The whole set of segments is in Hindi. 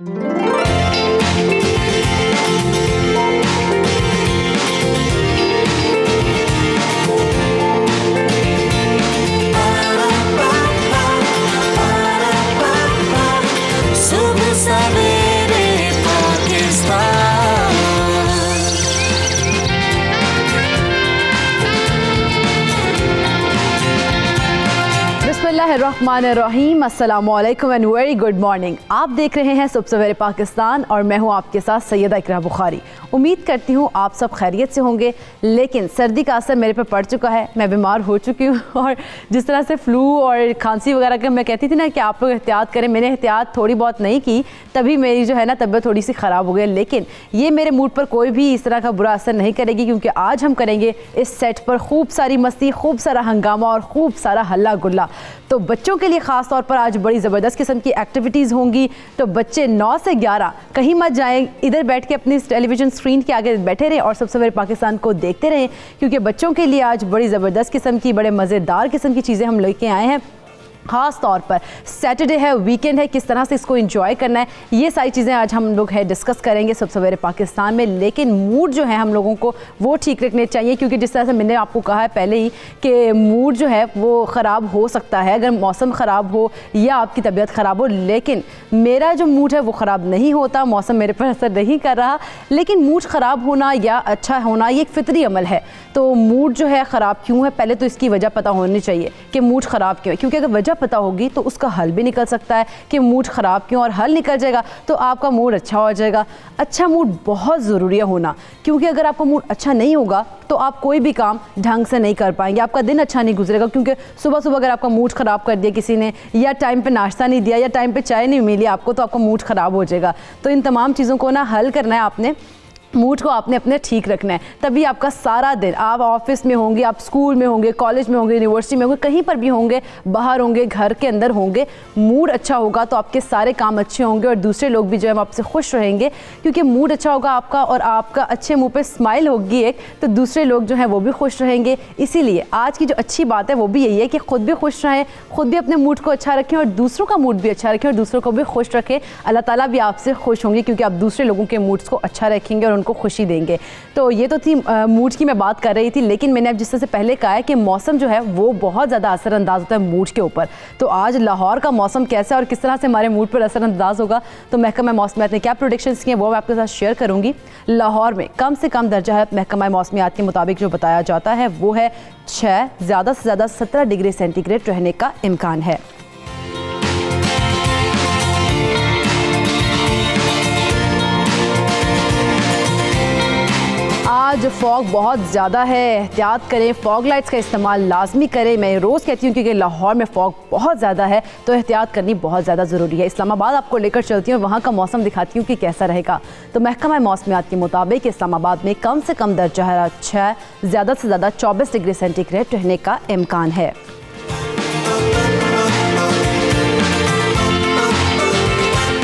बिस्मिल्लाहिर्रहमानिर्रहीम, अस्सलामुअलैकुम एंड वेरी गुड मॉर्निंग। आप देख रहे हैं सुबह सवेरे पाकिस्तान और मैं हूं आपके साथ सैयदा इकरा बुखारी। उम्मीद करती हूं आप सब खैरियत से होंगे, लेकिन सर्दी का असर मेरे पे पड़ चुका है। मैं बीमार हो चुकी हूं और जिस तरह से फ्लू और खांसी वगैरह का मैं कहती थी ना कि आप लोग एहतियात करें, मैंने एहतियात थोड़ी बहुत नहीं की, तभी मेरी जो है ना तबीयत थोड़ी सी ख़राब हो गई। लेकिन ये मेरे मूड पर कोई भी इस तरह का बुरा असर नहीं करेगी, क्योंकि आज हम करेंगे इस सेट पर खूब सारी मस्ती, खूब सारा हंगामा और खूब सारा हल्ला गुल्ला। तो बच्चों के लिए ख़ास तौर पर आज बड़ी ज़बरदस्त किस्म की एक्टिविटीज़ होंगी। तो बच्चे 9 से 11 कहीं मत जाएं, इधर बैठ के अपनी टेलीविज़न स्क्रीन के आगे बैठे रहें और सबसे सवेरे पाकिस्तान को देखते रहें, क्योंकि बच्चों के लिए आज बड़ी ज़बरदस्त किस्म की, बड़े मज़ेदार किस्म की चीज़ें हम लेके आए हैं। ख़ास तौर पर सैटरडे है, वीकेंड है, किस तरह से इसको एंजॉय करना है, ये सारी चीज़ें आज हम लोग है डिस्कस करेंगे सब सवेरे पाकिस्तान में। लेकिन मूड जो है हम लोगों को वो ठीक रखने चाहिए, क्योंकि जिस तरह से मैंने आपको कहा है पहले ही कि मूड जो है वो ख़राब हो सकता है अगर मौसम ख़राब हो या आपकी तबीयत ख़राब हो। लेकिन मेरा जो मूड है वो ख़राब नहीं होता, मौसम मेरे पर असर नहीं कर रहा। लेकिन मूड ख़राब होना या अच्छा होना ये एक फ़ितरी अमल है। तो मूड जो है ख़राब क्यों है, पहले तो इसकी वजह पता होनी चाहिए कि मूड ख़राब क्यों है, क्योंकि अगर वजह पता होगी तो उसका हल भी निकल सकता है कि मूड ख़राब क्यों, और हल निकल जाएगा तो आपका मूड अच्छा हो जाएगा। अच्छा मूड बहुत ज़रूरी है होना, क्योंकि अगर आपका मूड अच्छा नहीं होगा तो आप कोई भी काम ढंग से नहीं कर पाएंगे, आपका दिन अच्छा नहीं गुजरेगा। क्योंकि सुबह सुबह अगर आपका मूड ख़राब कर दिया किसी ने, या टाइम पे नाश्ता नहीं दिया, या टाइम पे चाय नहीं मिली आपको, तो आपका मूड ख़राब हो जाएगा। तो इन तमाम चीज़ों को ना हल करना है आपने, मूड को आपने अपने ठीक रखना है, तभी आपका सारा दिन, आप ऑफिस में होंगे, आप स्कूल में होंगे, कॉलेज में होंगे, यूनिवर्सिटी में होंगे, कहीं पर भी होंगे, बाहर होंगे, घर के अंदर होंगे, मूड अच्छा होगा तो आपके सारे काम अच्छे होंगे और दूसरे लोग भी जो है आपसे खुश रहेंगे। क्योंकि मूड अच्छा होगा आपका और आपका अच्छे मुंह पे स्माइल होगी एक, तो दूसरे लोग जो हैं वो भी खुश रहेंगे। इसीलिए आज की जो अच्छी बात है वो भी यही है कि ख़ुद भी खुश रहें, ख़ुद भी अपने मूड को अच्छा रखें और दूसरों का मूड भी अच्छा रखें और दूसरों को भी खुश रखें। अल्लाह ताला भी आपसे खुश होंगे, क्योंकि आप दूसरे लोगों के मूड्स को अच्छा रखेंगे और उनको खुशी देंगे। तो ये तो थी मूड की मैं बात कर रही थी। लेकिन मैंने अब जिस तरह से पहले कहा है कि मौसम जो है वो बहुत ज़्यादा असरअंदाज होता है मूड के ऊपर। तो आज लाहौर का मौसम कैसा है और किस तरह से हमारे मूड पर असरअंदाज होगा, तो महकमा मौसमियात ने क्या प्रोडिक्शंस किए हैं वो मैं आपके साथ शेयर करूँगी। लाहौर में कम से कम दर्जा है महकमा मौसमियात के मुताबिक जो बताया जाता है वो है 6, ज़्यादा से ज़्यादा 17 डिग्री सेंटीग्रेड रहने का इम्कान है। आज फॉग बहुत ज़्यादा है, एहतियात करें, फॉग लाइट्स का इस्तेमाल लाजमी करें। मैं रोज़ कहती हूँ क्योंकि लाहौर में फॉग बहुत ज़्यादा है तो एहतियात करनी बहुत ज़्यादा ज़रूरी है। इस्लामाबाद आपको लेकर चलती हूँ और वहाँ का मौसम दिखाती हूँ कि कैसा रहेगा। तो महकमा मौसमियात के मुताबिक इस्लामाबाद में कम से कम दर्जा हरारत 6, ज़्यादा से ज़्यादा 24 डिग्री सेंटीग्रेड रहने का इम्कान है।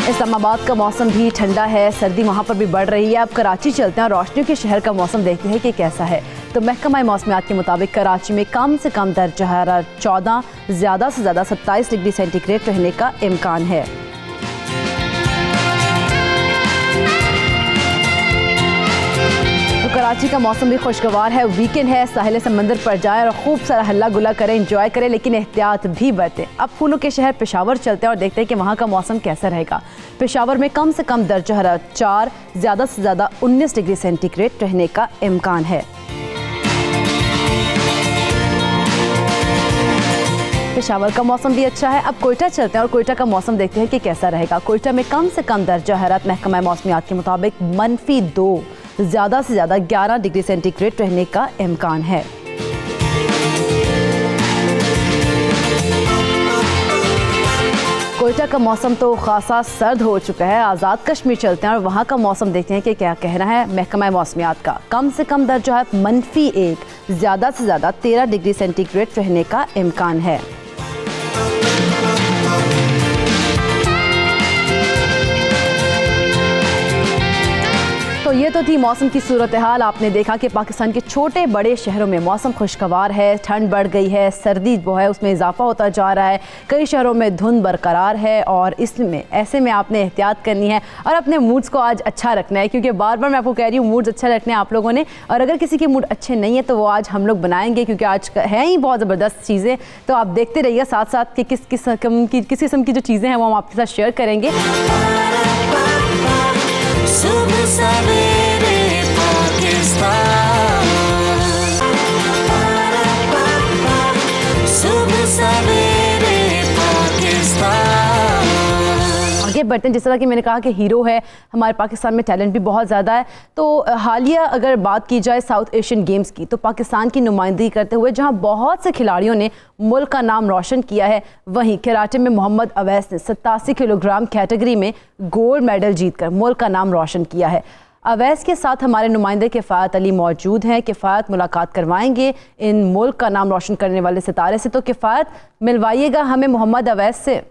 इस्लामाबाद का मौसम भी ठंडा है, सर्दी वहाँ पर भी बढ़ रही है। अब कराची चलते हैं और रोशनियों के शहर का मौसम देखते हैं कि कैसा है। तो महकमा मौसमियात के मुताबिक कराची में कम से कम दर्जा हरारत 14, ज़्यादा से ज़्यादा 27 डिग्री सेंटीग्रेड रहने का इम्कान है। तो कराची का मौसम भी खुशगवार है, वीकेंड है, साहिल समंदर पर जाए और खूब सारा हल्ला गुल्ला करें, एंजॉय करें, लेकिन एहतियात भी बरतें। अब फूलों के शहर पेशावर चलते हैं और देखते हैं कि वहाँ का मौसम कैसा रहेगा। पेशावर में कम से कम दर्जा हरारत 4, ज़्यादा से ज़्यादा 19 डिग्री सेंटीग्रेड रहने का इम्कान है। पेशावर का मौसम भी अच्छा है। अब कोयटा चलते हैं और कोयटा का मौसम देखते हैं कि कैसा रहेगा। कोयटा में कम से कम दर्जा हरारत महकमा मौसमियात के मुताबिक -2, ज़्यादा से ज़्यादा 11 डिग्री सेंटीग्रेड रहने का इम्कान है। कोयटा का मौसम तो खासा सर्द हो चुका है। आज़ाद कश्मीर चलते हैं और वहाँ का मौसम देखते हैं कि क्या कहना है महकमा मौसमियात का। कम से कम दर्जा है -1, ज़्यादा से ज़्यादा 13 डिग्री सेंटीग्रेड रहने का इम्कान है। तो ये तो थी मौसम की सूरत हाल। आपने देखा कि पाकिस्तान के छोटे बड़े शहरों में मौसम खुशगवार है, ठंड बढ़ गई है, सर्दी जो है उसमें इजाफा होता जा रहा है, कई शहरों में धुंध बरकरार है और इसमें ऐसे में आपने एहतियात करनी है और अपने मूड्स को आज अच्छा रखना है, क्योंकि बार बार मैं आपको कह रही हूँ मूड्स अच्छा रखने आप लोगों ने। और अगर किसी के मूड अच्छे नहीं है तो वो आज हम लोग बनाएंगे, क्योंकि आज है ही बहुत ज़बरदस्त चीज़ें। तो आप देखते रहिए साथ साथ कि किस किस्म की जो चीज़ें हैं वो हम आपके साथ शेयर करेंगे। सुबह सवेरे पाकिस्तान, सुबह सवेरे पाकिस्तान। आगे बढ़ते हैं। जिस तरह कि मैंने कहा कि हीरो है, हमारे पाकिस्तान में टैलेंट भी बहुत ज़्यादा है। तो हालिया अगर बात की जाए साउथ एशियन गेम्स की, तो पाकिस्तान की नुमाइंदगी करते हुए जहां बहुत से खिलाड़ियों ने मुल्क का नाम रोशन किया है, वहीं कराटे में मोहम्मद अवैस ने 87 किलोग्राम कैटेगरी में गोल्ड मेडल जीतकर मुल्क का नाम रोशन किया है। अवैस के साथ हमारे नुमाइंदे किफ़ायत अली मौजूद हैं। किफ़ायत, मुलाकात करवाएंगे इन मुल्क का नाम रोशन करने वाले सितारे से। तो किफ़ायत, मिलवाइएगा हमें मोहम्मद अवैस से।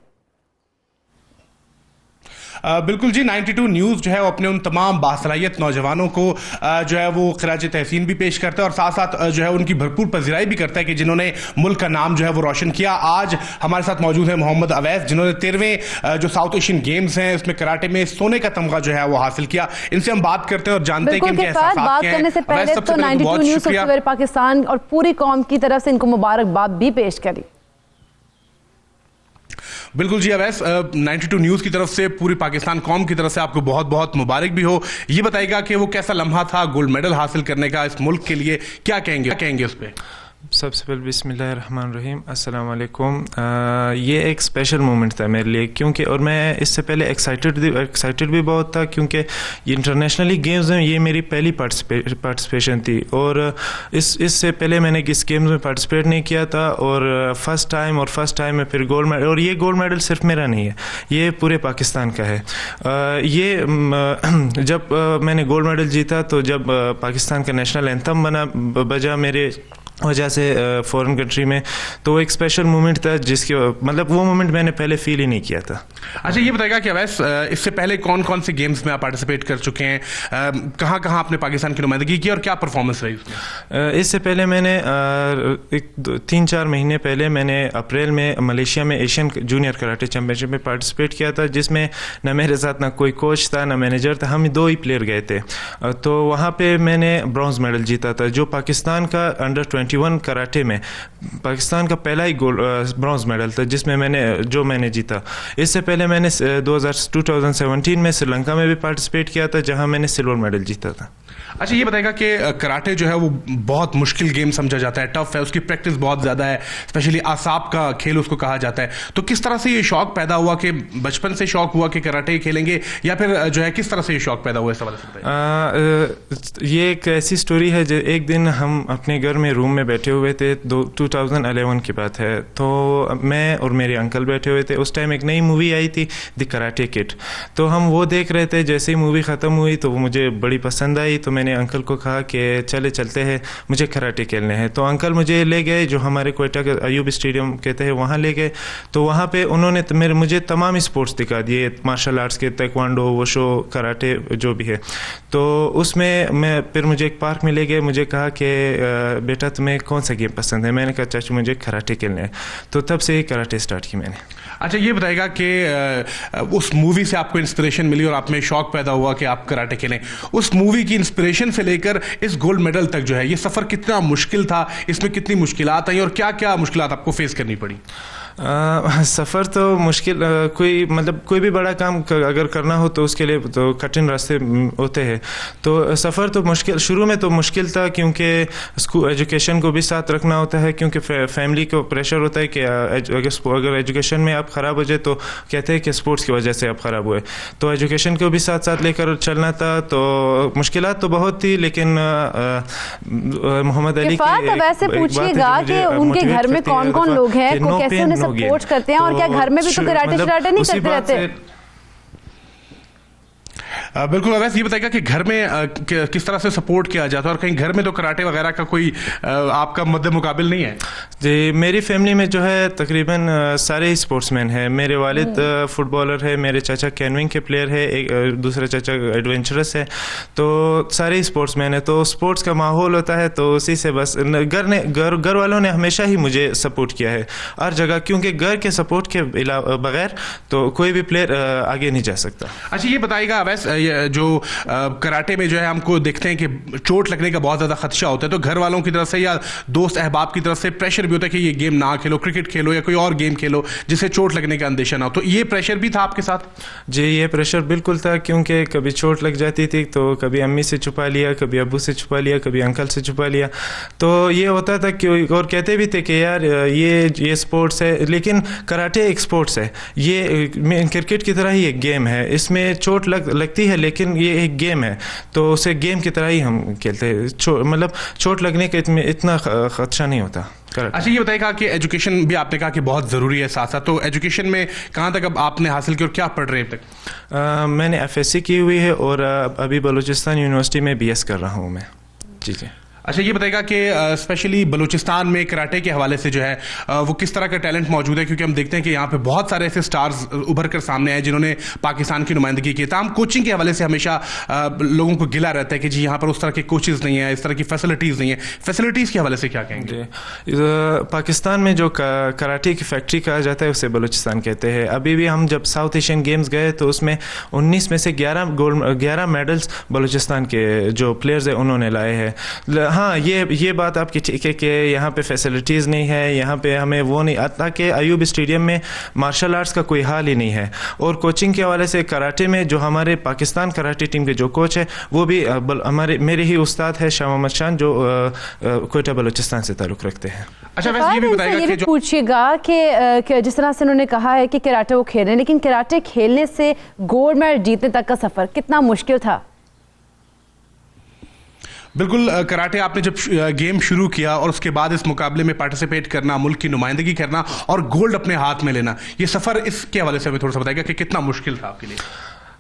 बिल्कुल जी, 92 न्यूज़ जो है वो अपने उन तमाम बासलाहियत नौजवानों को जो है वो खिराज तहसीन भी पेश करता है और साथ साथ जो है उनकी भरपूर पजीराई भी करता है कि जिन्होंने मुल्क का नाम जो है वो रोशन किया। आज हमारे साथ मौजूद है मोहम्मद अवैस, जिन्होंने 13वें जो साउथ एशियन गेम्स हैं उसमें कराटे में सोने का तमगा जो है वो हासिल किया। इनसे हम बात करते हैं और जानते हैं कि इनके एहसास बात क्या हैं। करने से पहले तो 92 न्यूज़ सबसे पहले पाकिस्तान और पूरी कौम की तरफ से इनको मुबारकबाद भी पेश करी। बिल्कुल जी अवैस, 92 न्यूज़ की तरफ से पूरी पाकिस्तान कौम की तरफ से आपको बहुत बहुत मुबारक भी हो। ये बताइएगा कि वो कैसा लम्हा था गोल्ड मेडल हासिल करने का इस मुल्क के लिए, क्या कहेंगे उस पर? सबसे पहले बिस्मिल्लाहिर्रहमानिर्रहीम, अस्सलाम वालेकुम। ये एक स्पेशल मोमेंट था मेरे लिए, क्योंकि और मैं इससे पहले एक्साइटेड भी बहुत था, क्योंकि इंटरनेशनली गेम्स में ये मेरी पहली पार्टिसिपेशन थी और इससे पहले मैंने इस गेम्स में पार्टिसिपेट नहीं किया था और फर्स्ट टाइम में फिर गोल्ड मेडल। और ये गोल्ड मेडल सिर्फ मेरा नहीं है, ये पूरे पाकिस्तान का है। जब मैंने गोल्ड मेडल जीता तो जब पाकिस्तान का नेशनल एंथम बजा मेरे वजह से फॉरेन कंट्री में, तो वो एक स्पेशल मोमेंट था जिसके मतलब वो मोमेंट मैंने पहले फील ही नहीं किया था। अच्छा, ये बताएगा कि अवैस, इससे पहले कौन कौन से गेम्स में आप पार्टिसिपेट कर चुके हैं, कहाँ कहाँ आपने पाकिस्तान की नुमाइंदगी की और क्या परफॉर्मेंस रही उसमें? इससे पहले मैंने 3-4 महीने पहले मैंने अप्रैल में मलेशिया में एशियन जूनियर कराटे चैम्पियनशिप में पार्टिसिपेट किया था, जिसमें न मेरे साथ ना कोई कोच था ना मैनेजर था, हम 2 ही प्लेयर गए थे। तो वहाँ पर मैंने ब्रॉन्ज मेडल जीता था, जो पाकिस्तान का अंडर 21 कराटे में पाकिस्तान का पहला ही ब्रॉन्ज मेडल था जिसमें मैंने जीता। इससे पहले मैंने 2017 में श्रीलंका में भी पार्टिसिपेट किया था, जहां मैंने सिल्वर मेडल जीता था। अच्छा, ये बताएगा कि कराटे जो है वो बहुत मुश्किल गेम समझा जाता है, टफ है, उसकी प्रैक्टिस बहुत ज़्यादा है, स्पेशली आसाब का खेल उसको कहा जाता है। तो किस तरह से ये शौक पैदा हुआ, कि बचपन से शौक हुआ कि कराटे खेलेंगे, या फिर जो है किस तरह से ये शौक पैदा हुआ, इस सवाल से? ये एक ऐसी स्टोरी है, जो एक दिन हम अपने घर में रूम में बैठे हुए थे, 2011 की बात है, तो मैं और मेरे अंकल बैठे हुए थे। उस टाइम एक नई मूवी आई थी द कराटे किड, तो हम वो देख रहे थे। जैसे ही मूवी ख़त्म हुई तो वो मुझे बड़ी पसंद आई, तो मैंने अंकल को कहा कि चलते हैं, मुझे कराटे खेलने हैं। तो अंकल मुझे ले गए, जो हमारे क्वेटा के अयूब स्टेडियम कहते हैं वहाँ ले गए। तो वहाँ पे उन्होंने मुझे तमाम स्पोर्ट्स दिखा दिए, मार्शल आर्ट्स के, ताइक्वांडो, वुशु, कराटे जो भी है। तो उसमें फिर मुझे एक पार्क में ले गए, मुझे कहा कि बेटा तुम्हें कौन सा गेम पसंद है? मैंने कहा चाचू मुझे कराटे खेलने है। तो तब से कराटे स्टार्ट की मैंने। अच्छा, ये बताएगा कि उस मूवी से आपको इंस्पिरेशन मिली और आप में शौक पैदा हुआ कि आप कराटे खेलें। उस मूवी की इंस्पिरेशन से लेकर इस गोल्ड मेडल तक जो है, ये सफ़र कितना मुश्किल था, इसमें कितनी मुश्किलात आई और क्या क्या मुश्किलात आपको फेस करनी पड़ी? सफ़र तो मुश्किल, कोई भी बड़ा काम अगर करना हो तो उसके लिए तो कठिन रास्ते होते हैं। तो सफ़र तो मुश्किल, शुरू में तो मुश्किल था, क्योंकि एजुकेशन को भी साथ रखना होता है, क्योंकि फैमिली को प्रेशर होता है कि अगर एजुकेशन में आप ख़राब हो जाए तो कहते हैं कि स्पोर्ट्स की वजह से आप ख़राब हुए। तो एजुकेशन को भी साथ साथ लेकर चलना था, तो मुश्किलात तो बहुत थी। लेकिन मोहम्मद अली की वैसे पूछिएगा कि उनके घर में कौन कौन लोग हैं, कैसे उन्हें सपोर्ट करते हैं, और क्या घर में भी तो कराटे नहीं करते रहते? बिल्कुल अवैस, ये बताएगा कि घर में किस तरह से सपोर्ट किया जाता है, और कहीं घर में तो कराटे वगैरह का कोई आपका मद्दे मुकाबिल नहीं है? जी, मेरी फैमिली में जो है तकरीबन सारे ही स्पोर्ट्समैन हैं। मेरे वालिद फुटबॉलर है, मेरे चाचा कैनविंग के प्लेयर है, एक दूसरा चाचा एडवेंचरस है, तो सारे ही स्पोर्ट्समैन है। तो स्पोर्ट्स का माहौल होता है, तो उसी से बस घर वालों ने हमेशा ही मुझे सपोर्ट किया है हर जगह, क्योंकि घर के सपोर्ट के बगैर तो कोई भी प्लेयर आगे नहीं जा सकता। अच्छा, ये बताइएगा अवैस, जो कराटे में जो है हमको देखते हैं कि चोट लगने का बहुत ज़्यादा खदशा होता है, तो घर वालों की तरफ से या दोस्त अहबाब की तरफ से प्रेशर भी होता है कि ये गेम ना खेलो, क्रिकेट खेलो या कोई और गेम खेलो जिससे चोट लगने का अंदेशा ना हो, तो ये प्रेशर भी था आपके साथ? जी, ये प्रेशर बिल्कुल था, क्योंकि कभी चोट लग जाती थी तो कभी अम्मी से छुपा लिया, कभी अब्बू से छुपा लिया, कभी अंकल से छुपा लिया। तो ये होता था कि, और कहते भी थे कि यार ये स्पोर्ट्स है, लेकिन कराटे एक स्पोर्ट्स है, ये क्रिकेट की तरह ही एक गेम है, इसमें चोट लगती है लेकिन ये एक गेम है, तो उसे गेम की तरह ही हम खेलते हैं, मतलब चोट लगने का इतना खदशा नहीं होता। अच्छा, ये बताइएगा कि एजुकेशन भी आपने कहा कि बहुत ज़रूरी है साथ साथ, तो एजुकेशन में कहाँ तक अब आपने हासिल की और क्या पढ़ रहे हैं अब तक? मैंने FSC की हुई है और अभी बलूचिस्तान यूनिवर्सिटी में BS कर रहा हूँ मैं। जी जी। अच्छा, ये बताएगा कि स्पेशली बलूचिस्तान में कराटे के हवाले से जो है वो किस तरह का टैलेंट मौजूद है, क्योंकि हम देखते हैं कि यहाँ पे बहुत सारे ऐसे स्टार्स उभर कर सामने आए जिन्होंने पाकिस्तान की नुमाइंदगी की। तमाम कोचिंग के हवाले से हमेशा लोगों को गिला रहता है कि जी यहाँ पर उस तरह के कोचेज़ नहीं है, इस तरह की फैसिलिटीज़ नहीं है। फैसिलिटीज़ के हवाले से क्या कहेंगे? पाकिस्तान में जो कराटे की फैक्ट्री कहा जाता है उसे बलूचिस्तान कहते हैं। अभी भी हम जब साउथ एशियन गेम्स गए तो उसमें 19 में से 11 मेडल्स बलूचिस्तान के जो प्लेयर्स हैं उन्होंने लाए हैं। हाँ, ये बात आपकी ठीक है कि यहाँ पे फैसिलिटीज़ नहीं है, यहाँ पे हमें वो नहीं आता कि अयूब स्टेडियम में मार्शल आर्ट्स का कोई हाल ही नहीं है। और कोचिंग के हवाले से कराटे में जो हमारे पाकिस्तान कराटे टीम के जो कोच है वो भी मेरे ही उस्ताद है शाह मोहम्मद शान, जो कोयटा बलूचिस्तान से ताल्लुक़ रखते हैं। अच्छा, वैसे ये भी बताइएगा कि पूछिएगा कि जिस तरह से उन्होंने कहा है कि कराटे वो खेल रहे हैं, लेकिन कराटे खेलने से गोल्ड मेडल जीतने तक का सफ़र कितना मुश्किल था? बिल्कुल, कराटे आपने जब गेम शुरू किया और उसके बाद इस मुकाबले में पार्टिसिपेट करना, मुल्क की नुमाइंदगी करना और गोल्ड अपने हाथ में लेना, ये सफ़र इसके हवाले से हमें थोड़ा सा बताइएगा कि कितना मुश्किल था आपके लिए?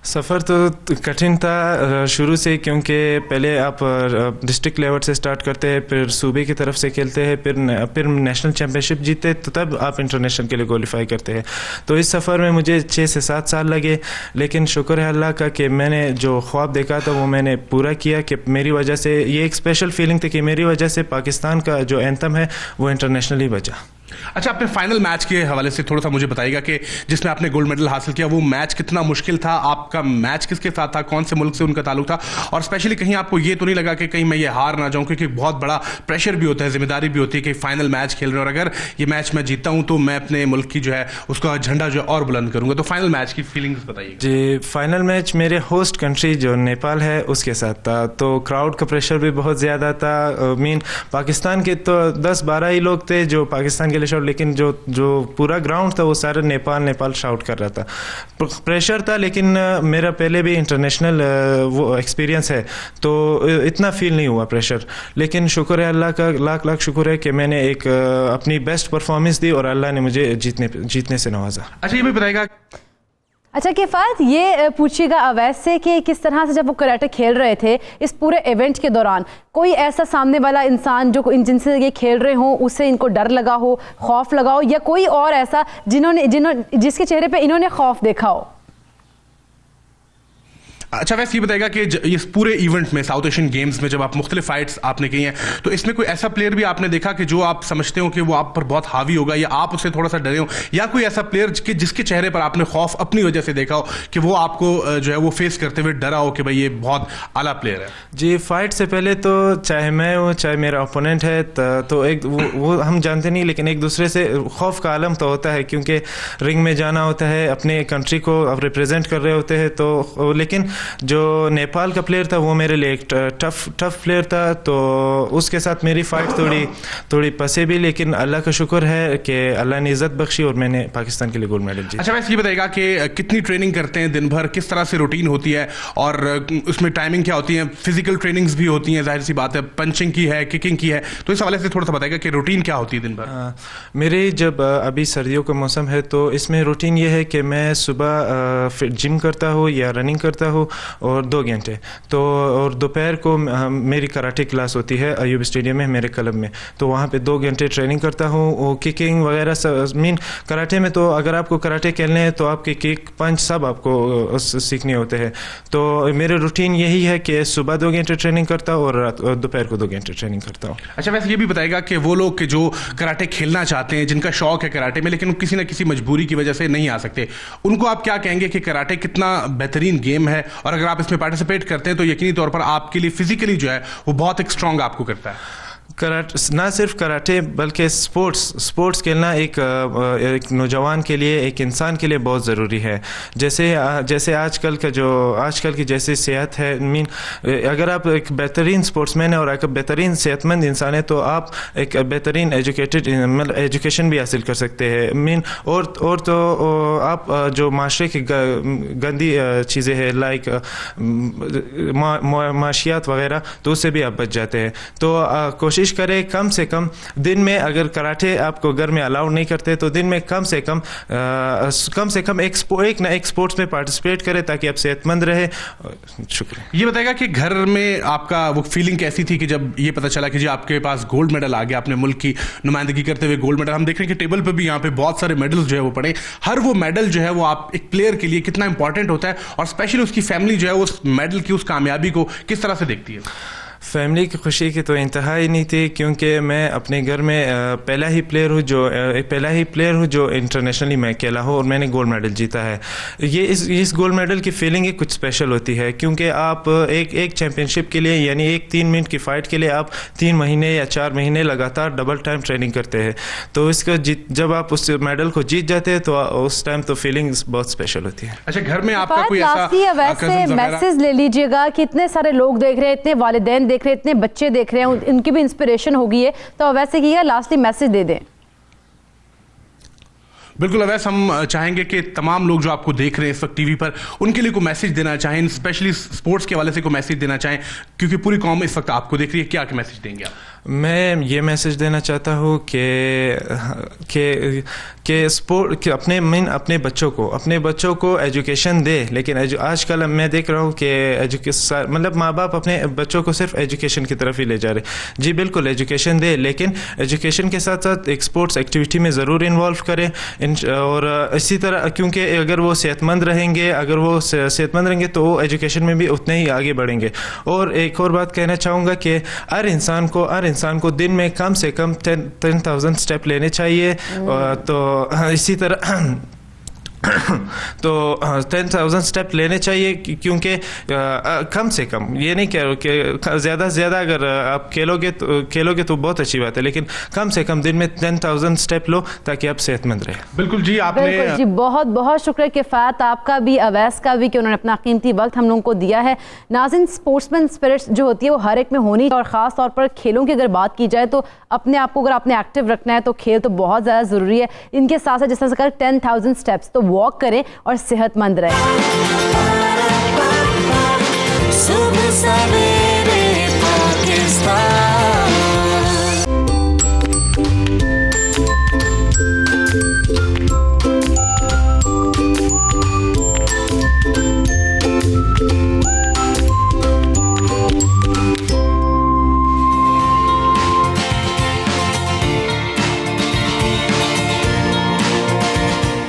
सफ़र तो कठिन था शुरू से, क्योंकि पहले आप डिस्ट्रिक्ट लेवल से स्टार्ट करते हैं, फिर सूबे की तरफ से खेलते हैं, फिर नेशनल चैम्पियनशिप जीते, तो तब आप इंटरनेशनल के लिए क्वालिफाई करते हैं। तो इस सफ़र में मुझे 6 से 7 साल लगे, लेकिन शुक्र है अल्लाह का कि मैंने जो ख्वाब देखा था वो मैंने पूरा किया, कि मेरी वजह से ये एक स्पेशल फीलिंग थी कि मेरी वजह से पाकिस्तान का जो एंथम है वो इंटरनेशनली बचा। अच्छा, अपने फाइनल मैच के हवाले से थोड़ा सा मुझे बताइएगा कि जिसमें आपने गोल्ड मेडल हासिल किया, वो मैच कितना मुश्किल था? आपका मैच किसके साथ था? कौन से मुल्क से उनका ताल्लुक था? और स्पेशली कहीं आपको ये तो नहीं लगा कि कहीं मैं ये हार ना जाऊं, क्योंकि बहुत बड़ा प्रेशर भी होता है, जिम्मेदारी भी होती है कि फाइनल मैच खेल रहे हैं और अगर ये मैच मैं जीतता हूं तो मैं अपने मुल्क की जो है उसका झंडा जो है और बुलंद करूंगा। तो फाइनल मैच की फीलिंग्स बताइए। जी, फाइनल मैच मेरे होस्ट कंट्री जो नेपाल है उसके साथ था, तो क्राउड का प्रेशर भी बहुत ज़्यादा था। पाकिस्तान के तो 10-12 ही लोग थे जो पाकिस्तान के लिए शॉट, लेकिन जो पूरा ग्राउंड था वो सारा नेपाल शाउट कर रहा था। प्रेशर था, लेकिन मेरा पहले भी इंटरनेशनल वो एक्सपीरियंस है, तो इतना फील नहीं हुआ प्रेशर। लेकिन शुक्र है अल्लाह का, लाख शुक्र है कि मैंने एक अपनी बेस्ट परफॉर्मेंस दी और अल्लाह ने मुझे जीतने से नवाजा। अच्छा, ये भी बताएगा। अच्छा किफ़ायत, ये पूछिएगा अवैस से कि किस तरह से जब वो कराटे खेल रहे थे इस पूरे इवेंट के दौरान, कोई ऐसा सामने वाला इंसान जो जिनसे ये खेल रहे हों उससे इनको डर लगा हो, खौफ लगा हो, या कोई और ऐसा जिसके चेहरे पे इन्होंने खौफ देखा हो? अच्छा, वैसे ये बताएगा कि इस पूरे इवेंट में, साउथ एशियन गेम्स में, जब आप मुख्तलिफ फाइट्स आपने की हैं, तो इसमें कोई ऐसा प्लेयर भी आपने देखा कि जो आप समझते हो कि वो आप पर बहुत हावी होगा या आप उससे थोड़ा सा डरे हो, या कोई ऐसा प्लेयर जिसके चेहरे पर आपने खौफ अपनी वजह से देखा हो कि वो आपको जो है वो फेस करते हुए डरा हो कि भाई ये बहुत आला प्लेयर है? जी, फाइट से पहले तो चाहे मैं हूँ चाहे मेरा ओपोनेंट है, तो एक वो हम जानते नहीं, लेकिन एक दूसरे से खौफ का आलम तो होता है, क्योंकि रिंग में जाना होता है, अपने कंट्री को आप रिप्रेजेंट कर रहे होते हैं। तो लेकिन जो नेपाल का प्लेयर था वो मेरे लिए एक टफ प्लेयर था, तो उसके साथ मेरी फाइट थोड़ी पसे भी, लेकिन अल्लाह का शुक्र है कि अल्लाह ने इज्जत बख्शी और मैंने पाकिस्तान के लिए गोल्ड मेडल जीता। अच्छा, वैसे ये बताएगा कि कितनी ट्रेनिंग करते हैं दिन भर, किस तरह से रूटीन होती है और उसमें टाइमिंग क्या होती है? फिजिकल ट्रेनिंग्स भी होती हैं, जाहिर सी बात है, पंचिंग की है, किकिंग की है, तो इस हवाले से थोड़ा सा बताएगा कि रूटीन क्या होती है दिन भर? मेरी जब अभी सर्दियों का मौसम है तो इसमें रूटीन ये है कि मैं सुबह जिम करता हूँ या रनिंग करता हूँ, को और 2 घंटे, तो और दोपहर को मेरी कराटे क्लास होती है अयूब स्टेडियम में मेरे क्लब में, तो वहाँ पे 2 घंटे ट्रेनिंग करता हूँ। वो किकिंग वगैरह मीन कराटे में तो अगर आपको कराटे खेलने हैं तो आपके किक पंच सब आपको सीखने होते हैं। तो मेरे रूटीन यही है कि सुबह 2 घंटे ट्रेनिंग करता हूँ और दोपहर को 2 घंटे ट्रेनिंग करता हूँ। अच्छा, वैसे ये भी बताएगा कि वो लोग के जो कराटे खेलना चाहते हैं, जिनका शौक है कराटे में, लेकिन किसी न किसी मजबूरी की वजह से नहीं आ सकते, उनको आप क्या कहेंगे कि कराटे कितना बेहतरीन गेम है, और अगर आप इसमें पार्टिसिपेट करते हैं तो यकीनी तौर पर आपके लिए फिजिकली जो है वो बहुत एक स्ट्रांग आपको करता है। कराटे ना सिर्फ कराटे बल्कि स्पोर्ट्स खेलना एक नौजवान के लिए, एक इंसान के लिए बहुत ज़रूरी है। जैसे आजकल की जैसे सेहत है, मीन अगर आप एक बेहतरीन स्पोर्ट्समैन है और एक बेहतरीन सेहतमंद इंसान है तो आप एक बेहतरीन मतलब एजुकेशन भी हासिल कर सकते हैं। मीन और तो आप जो माशरे की गंदी चीज़ें हैं लाइक माशियात वगैरह, तो उससे भी आप बच जाते हैं। तो कोशिश करें कम से कम दिन में, अगर कराटे आपको घर में अलाउ नहीं करते तो दिन में कम से कम एक स्पोर्ट्स में पार्टिसिपेट करें ताकि आप सेहतमंद रहे। शुक्रिया। ये बताएगा कि घर में आपका वो फीलिंग कैसी थी कि जब ये पता चला कि जी आपके पास गोल्ड मेडल आ गया, अपने मुल्क की नुमाइंदगी करते हुए गोल्ड मेडल। हम देख रहे हैं कि टेबल पे भी यहाँ पे बहुत सारे मेडल्स जो है वो पड़े, हर वो मेडल जो है वो आप एक प्लेयर के लिए कितना इंपॉर्टेंट होता है, और स्पेशली उसकी फैमिली जो है उस मेडल की, उस कामयाबी को किस तरह से देखती है? फैमिली की खुशी की तो इंतहा ही नहीं थी, क्योंकि मैं अपने घर में पहला ही प्लेयर हूँ जो इंटरनेशनली मैं खेला हूँ और मैंने गोल्ड मेडल जीता है। ये इस गोल्ड मेडल की फीलिंग ही कुछ स्पेशल होती है, क्योंकि आप एक चैम्पियनशिप के लिए, यानी एक 3 मिनट की फ़ाइट के लिए आप 3 महीने या 4 महीने लगातार डबल टाइम ट्रेनिंग करते हैं। तो इसको जब आप उस मेडल को जीत जाते हैं तो उस टाइम तो फीलिंग्स बहुत स्पेशल होती है। अच्छा, घर में आपका कोई ऐसा मैसेज ले लीजिएगा कि इतने सारे लोग देख रहे हैं, इतने वालिदैन देख रहे हैं, इतने बच्चे देख रहे हैं, इनकी भी इंस्पिरेशन होगी है, तो वैसे किया लास्टली मैसेज दे दें। बिल्कुल अवैस, हम चाहेंगे कि तमाम लोग जो आपको देख रहे हैं इस वक्त टीवी पर, उनके लिए कोई मैसेज देना चाहें, स्पेशली स्पोर्ट्स के हवाले से कोई मैसेज देना चाहें, क्योंकि पूरी कौम इस वक्त आपको देख रही है। क्या मैसेज देंगे आप? मैं ये मैसेज देना चाहता हूँ कि स्पोर्ट अपने बच्चों को एजुकेशन दे, लेकिन आजकल मैं देख रहा हूँ कि मतलब माँ बाप अपने बच्चों को सिर्फ एजुकेशन की तरफ ही ले जा रहे। जी बिल्कुल, एजुकेशन दे, लेकिन एजुकेशन के साथ साथ एक स्पोर्ट्स एक्टिविटी में ज़रूर इन्वॉल्व करें। और इसी तरह, क्योंकि अगर वो सेहतमंद रहेंगे तो वो एजुकेशन में भी उतने ही आगे बढ़ेंगे। और एक और बात कहना चाहूँगा कि हर इंसान को दिन में कम से कम 10,000 स्टेप लेने चाहिए। तो इसी तरह तो 10,000 स्टेप लेने चाहिए, क्योंकि कम से कम, ये नहीं कह रहा कि ज़्यादा से ज़्यादा अगर आप खेलोगे तो बहुत अच्छी बात है, लेकिन कम से कम दिन में 10,000 स्टेप लो ताकि आप सेहतमंद रहे। बिल्कुल जी, आपने बहुत बहुत शुक्रिया किफ़ायत आपका भी, अवैस का भी, कि उन्होंने अपना कीमती वक्त हम लोगों को दिया है। नाज़रीन, स्पोर्ट्समैन स्पिरिट जो होती है वो हर एक में होनी, और ख़ास तौर पर खेलों की अगर बात की जाए तो अपने आप को अगर आपने एक्टिव रखना है तो खेल तो बहुत ज़्यादा ज़रूरी है। इनके साथ साथ जिस तरह से कर 10,000 स्टेप्स तो वॉक करें और सेहतमंद रहें। सुबह सवेरे पाकिस्तान।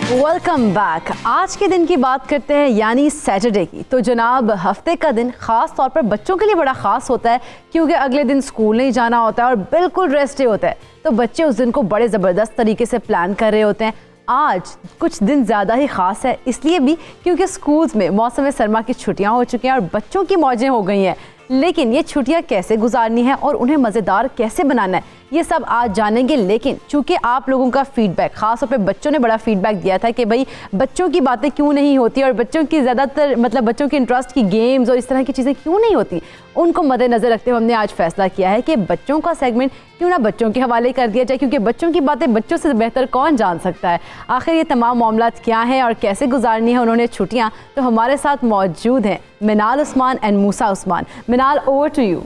Welcome back. आज के दिन की बात करते हैं, यानी सैटरडे की। तो जनाब, हफ्ते का दिन ख़ास तौर पर बच्चों के लिए बड़ा ख़ास होता है, क्योंकि अगले दिन स्कूल नहीं जाना होता है और बिल्कुल रेस्ट डे होता है। तो बच्चे उस दिन को बड़े ज़बरदस्त तरीके से प्लान कर रहे होते हैं। आज कुछ दिन ज़्यादा ही ख़ास है, इसलिए भी क्योंकि स्कूल्स में मौसम सरमा की छुट्टियां हो चुकी हैं और बच्चों की मौजें हो गई हैं। लेकिन ये छुट्टियां कैसे गुजारनी है और उन्हें मज़ेदार कैसे बनाना है, ये सब आज जानेंगे। लेकिन चूंकि आप लोगों का फीडबैक, खासतौर पे बच्चों ने बड़ा फीडबैक दिया था कि भाई बच्चों की बातें क्यों नहीं होती और बच्चों की ज़्यादातर मतलब बच्चों की इंटरेस्ट की गेम्स और इस तरह की चीज़ें क्यों नहीं होती, उनको मद्देनज़र रखते हुए हमने आज फैसला किया है कि बच्चों का सेगमेंट क्यों ना बच्चों के हवाले कर दिया जाए, क्योंकि बच्चों की बातें बच्चों से बेहतर कौन जान सकता है। आखिर ये तमाम मामलात क्या हैं और कैसे गुजारनी है उन्होंने छुट्टियाँ, तो हमारे साथ मौजूद हैं Minal Usman and Moosa Usman. Minal, over to you.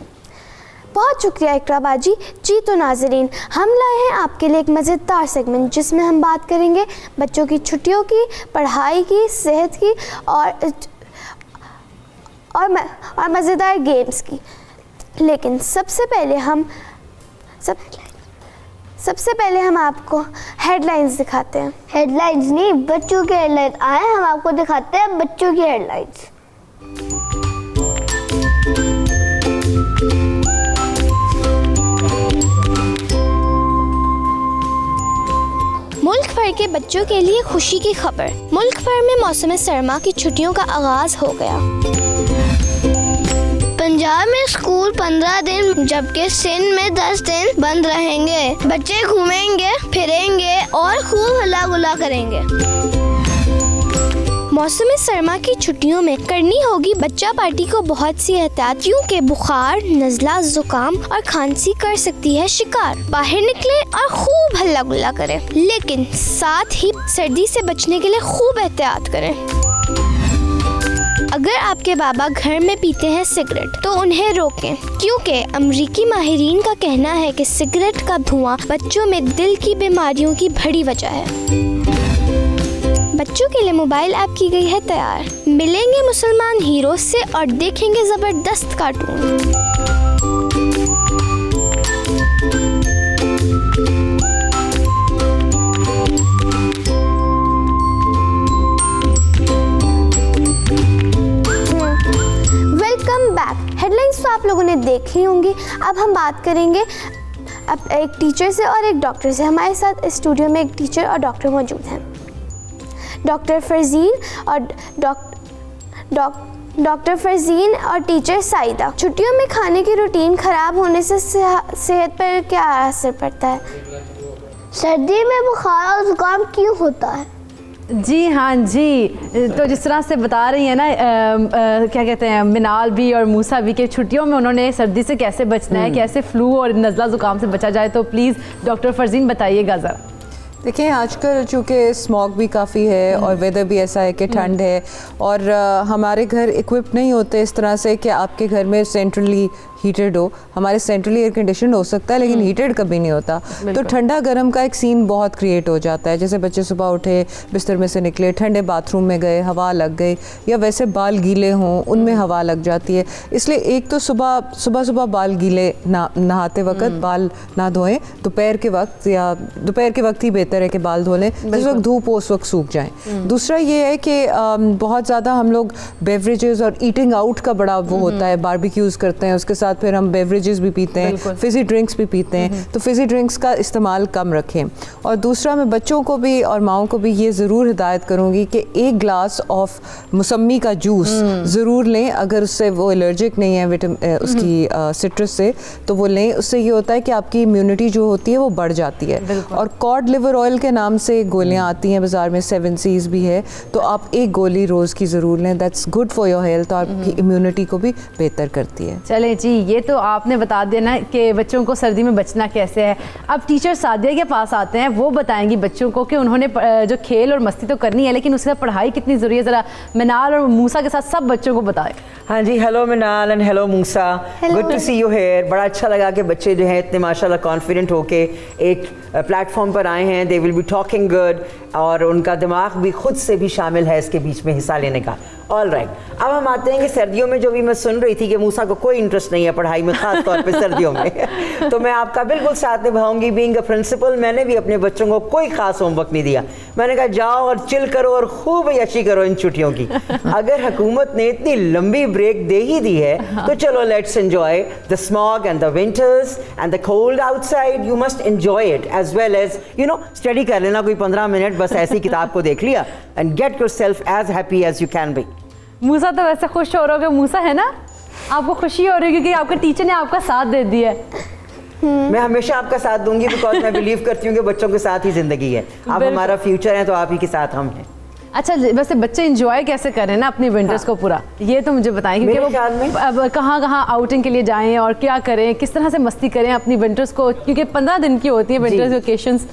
बहुत शुक्रिया इकरा बाजी। जी तो नाजरीन, हम लाए हैं आपके लिए एक मज़ेदार सेगमेंट जिसमें हम बात करेंगे बच्चों की छुट्टियों की, पढ़ाई की, सेहत की और मज़ेदार गेम्स की। लेकिन सबसे पहले हम आपको हेडलाइंस दिखाते हैं। हेडलाइंस नहीं, बच्चों की हेडलाइंस आए, हम आपको दिखाते हैं बच्चों की हेडलाइंस। मुल्क भर के बच्चों के लिए खुशी की खबर। मुल्क भर में मौसम सरमा की छुट्टियों का आगाज हो गया। पंजाब में स्कूल 15 दिन जबकि सिंध में 10 दिन बंद रहेंगे। बच्चे घूमेंगे फिरेंगे और खूब हल्ला गुल्ला करेंगे। मौसम सरमा की छुट्टियों में करनी होगी बच्चा पार्टी को बहुत सी एहतियात, क्योंकि बुखार, नज़ला, जुकाम और खांसी कर सकती है शिकार। बाहर निकले और खूब हल्ला गुल्ला करें, लेकिन साथ ही सर्दी से बचने के लिए खूब एहतियात करें। अगर आपके बाबा घर में पीते हैं सिगरेट तो उन्हें रोकें, क्योंकि अमरीकी माहिरीन का कहना है कि सिगरेट का धुआं बच्चों में दिल की बीमारियों की बड़ी वजह है। बच्चों के लिए मोबाइल ऐप की गई है तैयार। मिलेंगे मुसलमान हीरो से और देखेंगे जबरदस्त कार्टून। Welcome back. हेडलाइंस तो आप लोगों ने देखी होंगी। अब हम बात करेंगे अब एक टीचर से और एक डॉक्टर से। हमारे साथ इस स्टूडियो में एक टीचर और डॉक्टर मौजूद हैं, डॉक्टर फरजीन और टीचर साइदा। छुट्टियों में खाने की रूटीन ख़राब होने से सेहत पर क्या असर पड़ता है? सर्दी में बुखार और जुकाम क्यों होता है? जी हाँ जी, तो जिस तरह से बता रही है ना क्या कहते हैं मिनाल भी और मूसा भी के छुट्टियों में उन्होंने सर्दी से कैसे बचना है, कैसे फ्लू और नज़ला ज़ुकाम से बचा जाए, तो प्लीज़ डॉक्टर फरजीन बताइएगा ज़रा। देखिए आजकल चूँकि स्मॉग भी काफ़ी है और वेदर भी ऐसा है कि ठंड है और हमारे घर इक्विप नहीं होते इस तरह से कि आपके घर में सेंट्रली हीटेड हो। हमारे सेंट्रली एयर कंडीशन हो सकता है लेकिन हीटेड कभी नहीं होता, तो ठंडा गर्म का एक सीन बहुत क्रिएट हो जाता है। जैसे बच्चे सुबह उठे, बिस्तर में से निकले, ठंडे बाथरूम में गए, हवा लग गई, या वैसे बाल गीले हों उनमें हवा लग जाती है। इसलिए एक तो सुबह बाल गीले नहाते वक्त बाल ना धोएं, दोपहर के वक्त ही बेहतर है कि बाल धो लें, जिस वक्त धूप हो उस वक्त सूख जाएं। दूसरा ये है कि बहुत ज़्यादा हम लोग बेवरेजेस और ईटिंग आउट का बड़ा वो होता है, बारबेक्यूज़ करते हैं, उसके साथ फिर हम बेवरेजेस भी पीते हैं, फिजी ड्रिंक्स भी पीते हैं, तो फिजी ड्रिंक्स का इस्तेमाल कम रखें। और दूसरा मैं बच्चों को भी और माओं को भी ये ज़रूर हिदायत करूँगी कि 1 ग्लास ऑफ मौसमी का जूस ज़रूर लें। अगर उससे वो एलर्जिक नहीं है उसकी सिट्रस से, तो वो लें। उससे ये होता है कि आपकी इम्यूनिटी जो होती है वो बढ़ जाती है। और कॉड लिवर ऑयल के नाम से गोलियाँ आती हैं बाज़ार में, 7 C's भी है, तो आप 1 गोली रोज़ की ज़रूर लें। That's good for your health और आपकी इम्यूनिटी को भी बेहतर करती है। चलें जी, ये तो आपने बता दिया ना कि बच्चों को सर्दी में बचना कैसे है। अब टीचर सादिया के पास आते हैं, वो बताएंगी बच्चों को कि उन्होंने जो खेल और मस्ती तो करनी है लेकिन उसके साथ पढ़ाई कितनी ज़रूरी है। ज़रा मिनाल और मूसा के साथ सब बच्चों को बताएं। हाँ जी, hello Minal and hello Moosa, good to see you here. बड़ा अच्छा लगा कि बच्चे जो हैं इतने माशाल्लाह कॉन्फिडेंट होके एक प्लेटफॉर्म पर आए हैं। They will be talking good और उनका दिमाग भी खुद से भी शामिल है इसके बीच में हिस्सा लेने का। ऑल राइट, अब हम आते हैं कि सर्दियों में जो भी मैं सुन रही थी कि मूसा को कोई इंटरेस्ट नहीं है पढ़ाई में, खास तौर पे सर्दियों में तो मैं आपका बिल्कुल साथ निभाऊंगी। बीइंग अ प्रिंसिपल, मैंने भी अपने बच्चों को कोई खास होमवर्क नहीं दिया। मैंने कहा जाओ और चिल करो और खूब यशी करो इन छुट्टियों की। अगर हुकूमत ने इतनी लंबी ब्रेक दे ही दी है तो चलो let's enjoy the smog and the winters and the cold outside. You must enjoy it as well as study कर लेना कोई 15 मिनट, बस ऐसी किताब को देख लिया and get yourself as happy as you can be. Moosa तो वैसे खुश हो रहे हो, मूसा है ना, आपको खुशी हो रही है क्योंकि आपके टीचर ने आपका साथ दे दिया है। मैं हमेशा आपका साथ दूंगी बिकॉज मैं बिलीव करती हूँ कि बच्चों के साथ ही जिंदगी है। आप हमारा फ्यूचर है तो आप ही के साथ हम हैं। अच्छा, वैसे बच्चे एंजॉय कैसे करें ना अपनी विंटर्स को पूरा, ये तो मुझे बताएं क्योंकि वो अब कहाँ आउटिंग के लिए जाएं और क्या करें, किस तरह से मस्ती करें अपनी विंटर्स को, क्योंकि 15 दिन की होती है विंटर्स वेकेशंस।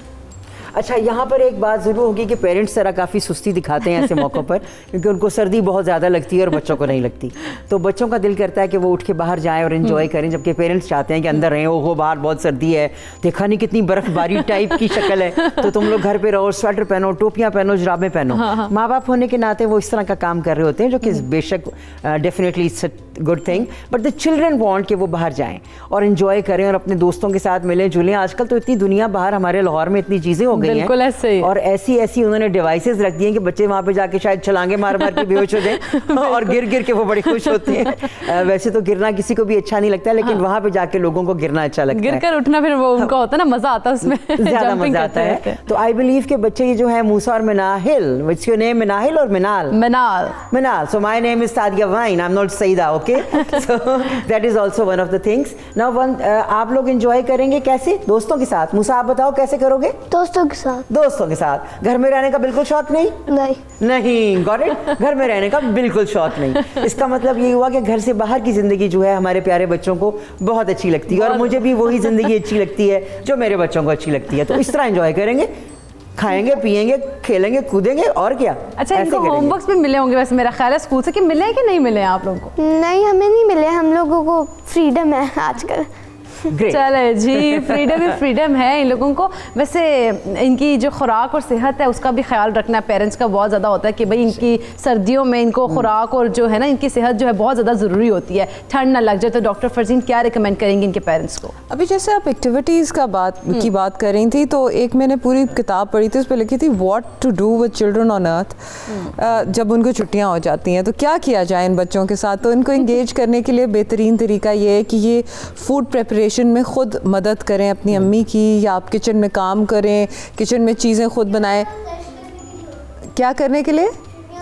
अच्छा, यहाँ पर एक बात ज़रूर होगी कि पेरेंट्स जरा काफ़ी सुस्ती दिखाते हैं ऐसे मौक़ों पर, क्योंकि उनको सर्दी बहुत ज़्यादा लगती है और बच्चों को नहीं लगती। तो बच्चों का दिल करता है कि वो उठ के बाहर जाएं और एंजॉय करें, जबकि पेरेंट्स चाहते हैं कि अंदर रहें। ओहो, बाहर बहुत सर्दी है, देखा नहीं कितनी बर्फबारी टाइप की शक्ल है, तो तुम लोग घर पे रहो, स्वेटर पहनो, टोपियाँ पहनो, जुराबें पहनो। माँ बाप होने के नाते वो इस तरह का काम कर रहे होते हैं, जो कि बेशक definitely it's a good thing, but the children want कि वो बाहर जाएं और एंजॉय करें और अपने दोस्तों के साथ मिलें जुलें। आजकल तो इतनी दुनिया बाहर, हमारे लाहौर में इतनी चीज़ें हो गई बिल्कुल ऐसे ही। हैं, और ऐसी उन्होंने डिवाइसेस रख दी हैं कि बच्चे वहाँ पे जाके शायद छलांगे मार मार के बेहोश हो जाएं और गिर के वो बड़े खुश होते हैं। वैसे तो गिरना किसी को भी अच्छा नहीं लगता, लेकिन वहाँ पे जाके लोगों को गिरना अच्छा लगता है, गिर कर उठना फिर वो उनका होता है ना, मजा आता है उसमें, ज़्यादा मजा आता है। तो आई बिलीव के बच्चे ये जो है मूसा और Minahil, what's your name? Minahil और मिनाल? मिनाल। So my name is Sadia Wine. I'm not Saida, okay? So that is also one of the things. Now आप लोग enjoy करेंगे कैसे? दोस्तों के साथ। मूसा, आप बताओ कैसे करोगे? दोस्तों के साथ। दोस्तों के साथ। घर में रहने का बिल्कुल शौक नहीं? नहीं, got it? घर में रहने का बिल्कुल शौक नहीं। इसका मतलब ये हुआ कि घर से बाहर की जिंदगी जो है हमारे प्यारे बच्चों को बहुत अच्छी लगती है, और मुझे भी वही जिंदगी अच्छी लगती है जो मेरे बच्चों को अच्छी लगती है। तो इस तरह एंजॉय करेंगे, खाएंगे, पिएंगे, खेलेंगे, कूदेंगे, और क्या। अच्छा, इनको होमवर्क्स भी मिले होंगे वैसे, मेरा ख्याल है स्कूल से, कि मिले हैं कि नहीं मिले हैं आप लोगों को? नहीं, हमें नहीं मिले, हम लोगों को फ्रीडम है आजकल। चले जी, फ्रीडम है इन लोगों को। वैसे इनकी जो खुराक और सेहत है उसका भी ख्याल रखना पेरेंट्स का बहुत ज़्यादा होता है कि भाई इनकी सर्दियों में इनको खुराक और जो है ना इनकी सेहत जो है बहुत ज़्यादा ज़रूरी होती है, ठंड ना लग जाए। तो डॉक्टर फरजीन क्या रिकमेंड करेंगे इनके पेरेंट्स को? अभी जैसे आप एक्टिविटीज़ की बात कर रही थी, तो एक मैंने पूरी किताब पढ़ी थी, उस पर लिखी थी what to do with children on earth. जब उनको छुट्टियाँ हो जाती हैं तो क्या किया जाए इन बच्चों के साथ। तो इनको इंगेज करने के लिए बेहतरीन तरीका ये है कि ये फूड प्रेपरेशन में खुद मदद करें अपनी अम्मी की, या आप किचन में काम करें, किचन में चीज़ें खुद बनाएं। क्या करने के लिए?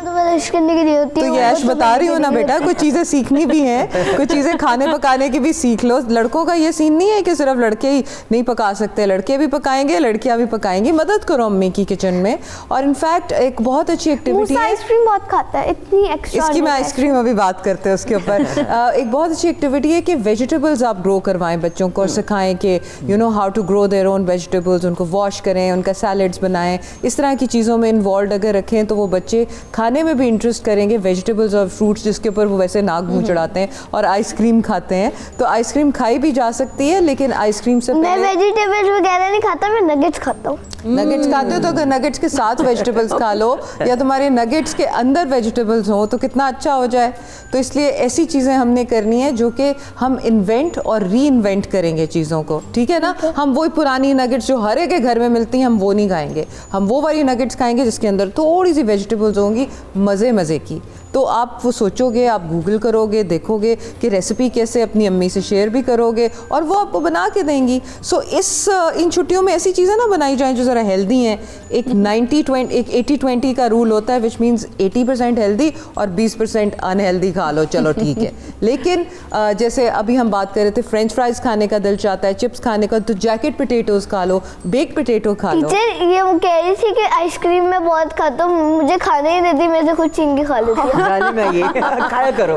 करने के लिए होती तो ये ऐश बता रही हूँ ना बेटा, कुछ चीज़ें सीखनी भी हैं, कुछ चीज़ें खाने पकाने की भी सीख लो। लड़कों का ये सीन नहीं है कि सिर्फ लड़के ही नहीं पका सकते, लड़के भी पकाएंगे, लड़कियाँ भी पकाएंगी। मदद करो अम्मी की किचन में। और इनफैक्ट एक बहुत अच्छी एक्टिविटी है, आइसक्रीम बहुत खाता है, इतनी एक्स्ट्रा। इसकी मैं आइसक्रीम अभी बात करते हैं उसके ऊपर। एक बहुत अच्छी एक्टिविटी है कि वेजिटेबल्स आप ग्रो करवाएं बच्चों को और सिखाएं कि you know how to grow their own vegetables, उनको वॉश करें, उनका सैलड्स बनाएं। इस तरह की चीज़ों में इन्वॉल्व अगर रखें तो वो बच्चे खाने में भी इंटरेस्ट करेंगे, वेजिटेबल्स और फ्रूट्स जिसके ऊपर वो वैसे नाक मुंह चढ़ाते हैं, और आइसक्रीम खाते हैं। तो आइसक्रीम खाई भी जा सकती है, लेकिन आइसक्रीम से मैं वेजिटेबल्स वगैरह नहीं खाता, मैं नगेट्स खाता हूँ। नगेट्स खाते हो तो अगर नगेट्स के साथ वेजिटेबल्स खा लो, या तुम्हारे नगेट्स के अंदर वेजिटेबल्स हो तो कितना अच्छा हो जाए। तो इसलिए ऐसी चीज़ें हमने करनी है जो कि हम इन्वेंट और री इन्वेंट करेंगे चीज़ों को, ठीक है ना। हम वही पुरानी नगेट्स जो हर एक के घर में मिलती हैं हम वो नहीं खाएंगे, हम वो वाली नगेट्स खाएंगे जिसके अंदर थोड़ी सी वेजिटेबल्स होंगी मज़े की। तो आप वो सोचोगे, आप गूगल करोगे, देखोगे कि रेसिपी कैसे, अपनी अम्मी से शेयर भी करोगे और वो आपको बना के देंगी। सो इन छुट्टियों में ऐसी चीज़ें ना बनाई जाएं जो ज़रा हेल्दी हैं। एक 80-20 का रूल होता है, विच मीन्स 80% हेल्दी और 20% अनहेल्दी खा लो, चलो ठीक है। लेकिन जैसे अभी हम बात कर रहे थे, फ्रेंच फ्राइज खाने का दिल चाहता है, चिप्स खाने का, तो जैकेट पोटैटोज़ खा लो, बेक पोटैटो खा लो। टीचर ये वो कह रही थी कि आइसक्रीम में बहुत खाता हूँ, मुझे खाने ही देती, मैं से खुद छीन के खा लेती हूँ। खाया करो।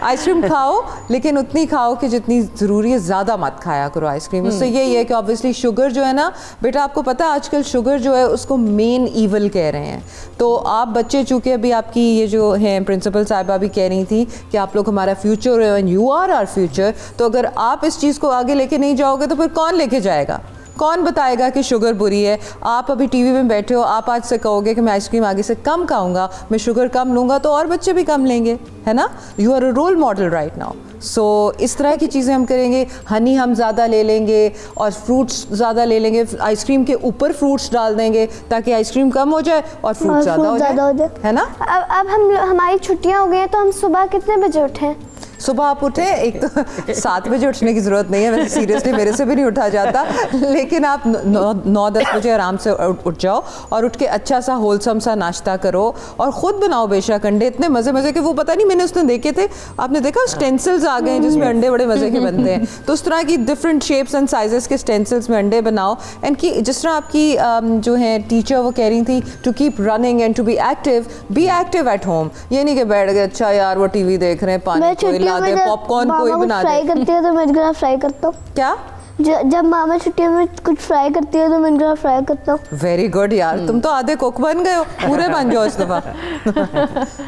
आइसक्रीम खाओ, लेकिन उतनी खाओ कि जितनी ज़रूरी है, ज़्यादा मत खाया करो आइसक्रीम। उससे यही है कि ऑब्वियसली शुगर जो है ना बेटा, आपको पता है आजकल शुगर जो है उसको मेन ईवल कह रहे हैं। तो आप बच्चे, चूँकि अभी आपकी ये जो हैं प्रिंसिपल साहिबा भी कह रही थी कि आप लोग हमारा फ्यूचर है, and you are our future. तो अगर आप इस चीज़ को आगे लेके नहीं जाओगे तो फिर कौन लेके जाएगा? कौन बताएगा कि शुगर बुरी है? आप अभी टीवी में बैठे हो, आप आज से कहोगे कि मैं आइसक्रीम आगे से कम खाऊंगा, मैं शुगर कम लूँगा, तो और बच्चे भी कम लेंगे, है ना। You are a role model right now. So इस तरह की चीज़ें हम करेंगे। हनी हम ज़्यादा ले लेंगे और फ्रूट्स ज़्यादा ले लेंगे, आइसक्रीम के ऊपर फ्रूट्स डाल देंगे ताकि आइसक्रीम कम हो जाए और फ्रूट ज़्यादा हो जाए, है ना। अब हमारी छुट्टियाँ हो गई हैं, तो हम सुबह कितने बजे उठें? सुबह आप उठे, एक तो 7 बजे उठने की ज़रूरत नहीं है, वैसे सीरियसली मेरे से भी नहीं उठा जाता, लेकिन आप 9-10 बजे आराम से उठ जाओ और उठ के अच्छा सा होलसम सा नाश्ता करो और ख़ुद बनाओ बेशक अंडे, इतने मज़े के। वो पता नहीं, मैंने उसने देखे थे, आपने देखा स्टेंसिल्स आ गए हैं जिसमें अंडे बड़े मज़े के बनते हैं। तो उस तरह की डिफरेंट शेप्स एंड साइजेस के स्टेंसिल्स में अंडे बनाओ। एंड कि जिस तरह आपकी जो है टीचर वो कह रही थी to keep running and to be active at home. ये नहीं कि बैठ गए, अच्छा यार वो टीवी देख रहे हैं, पानी कोई ला दे, पॉपकॉर्न कोई बना दे। फ्राई करती है तो मैं फ्राई करता हूँ। क्या? जब मामा छुट्टियों में कुछ फ्राई करती है तो मैं इनका फ्राई करता हूँ। वेरी गुड यार, तुम तो आधे कुक बन गए हो, पूरे बन जाओ इस दफा।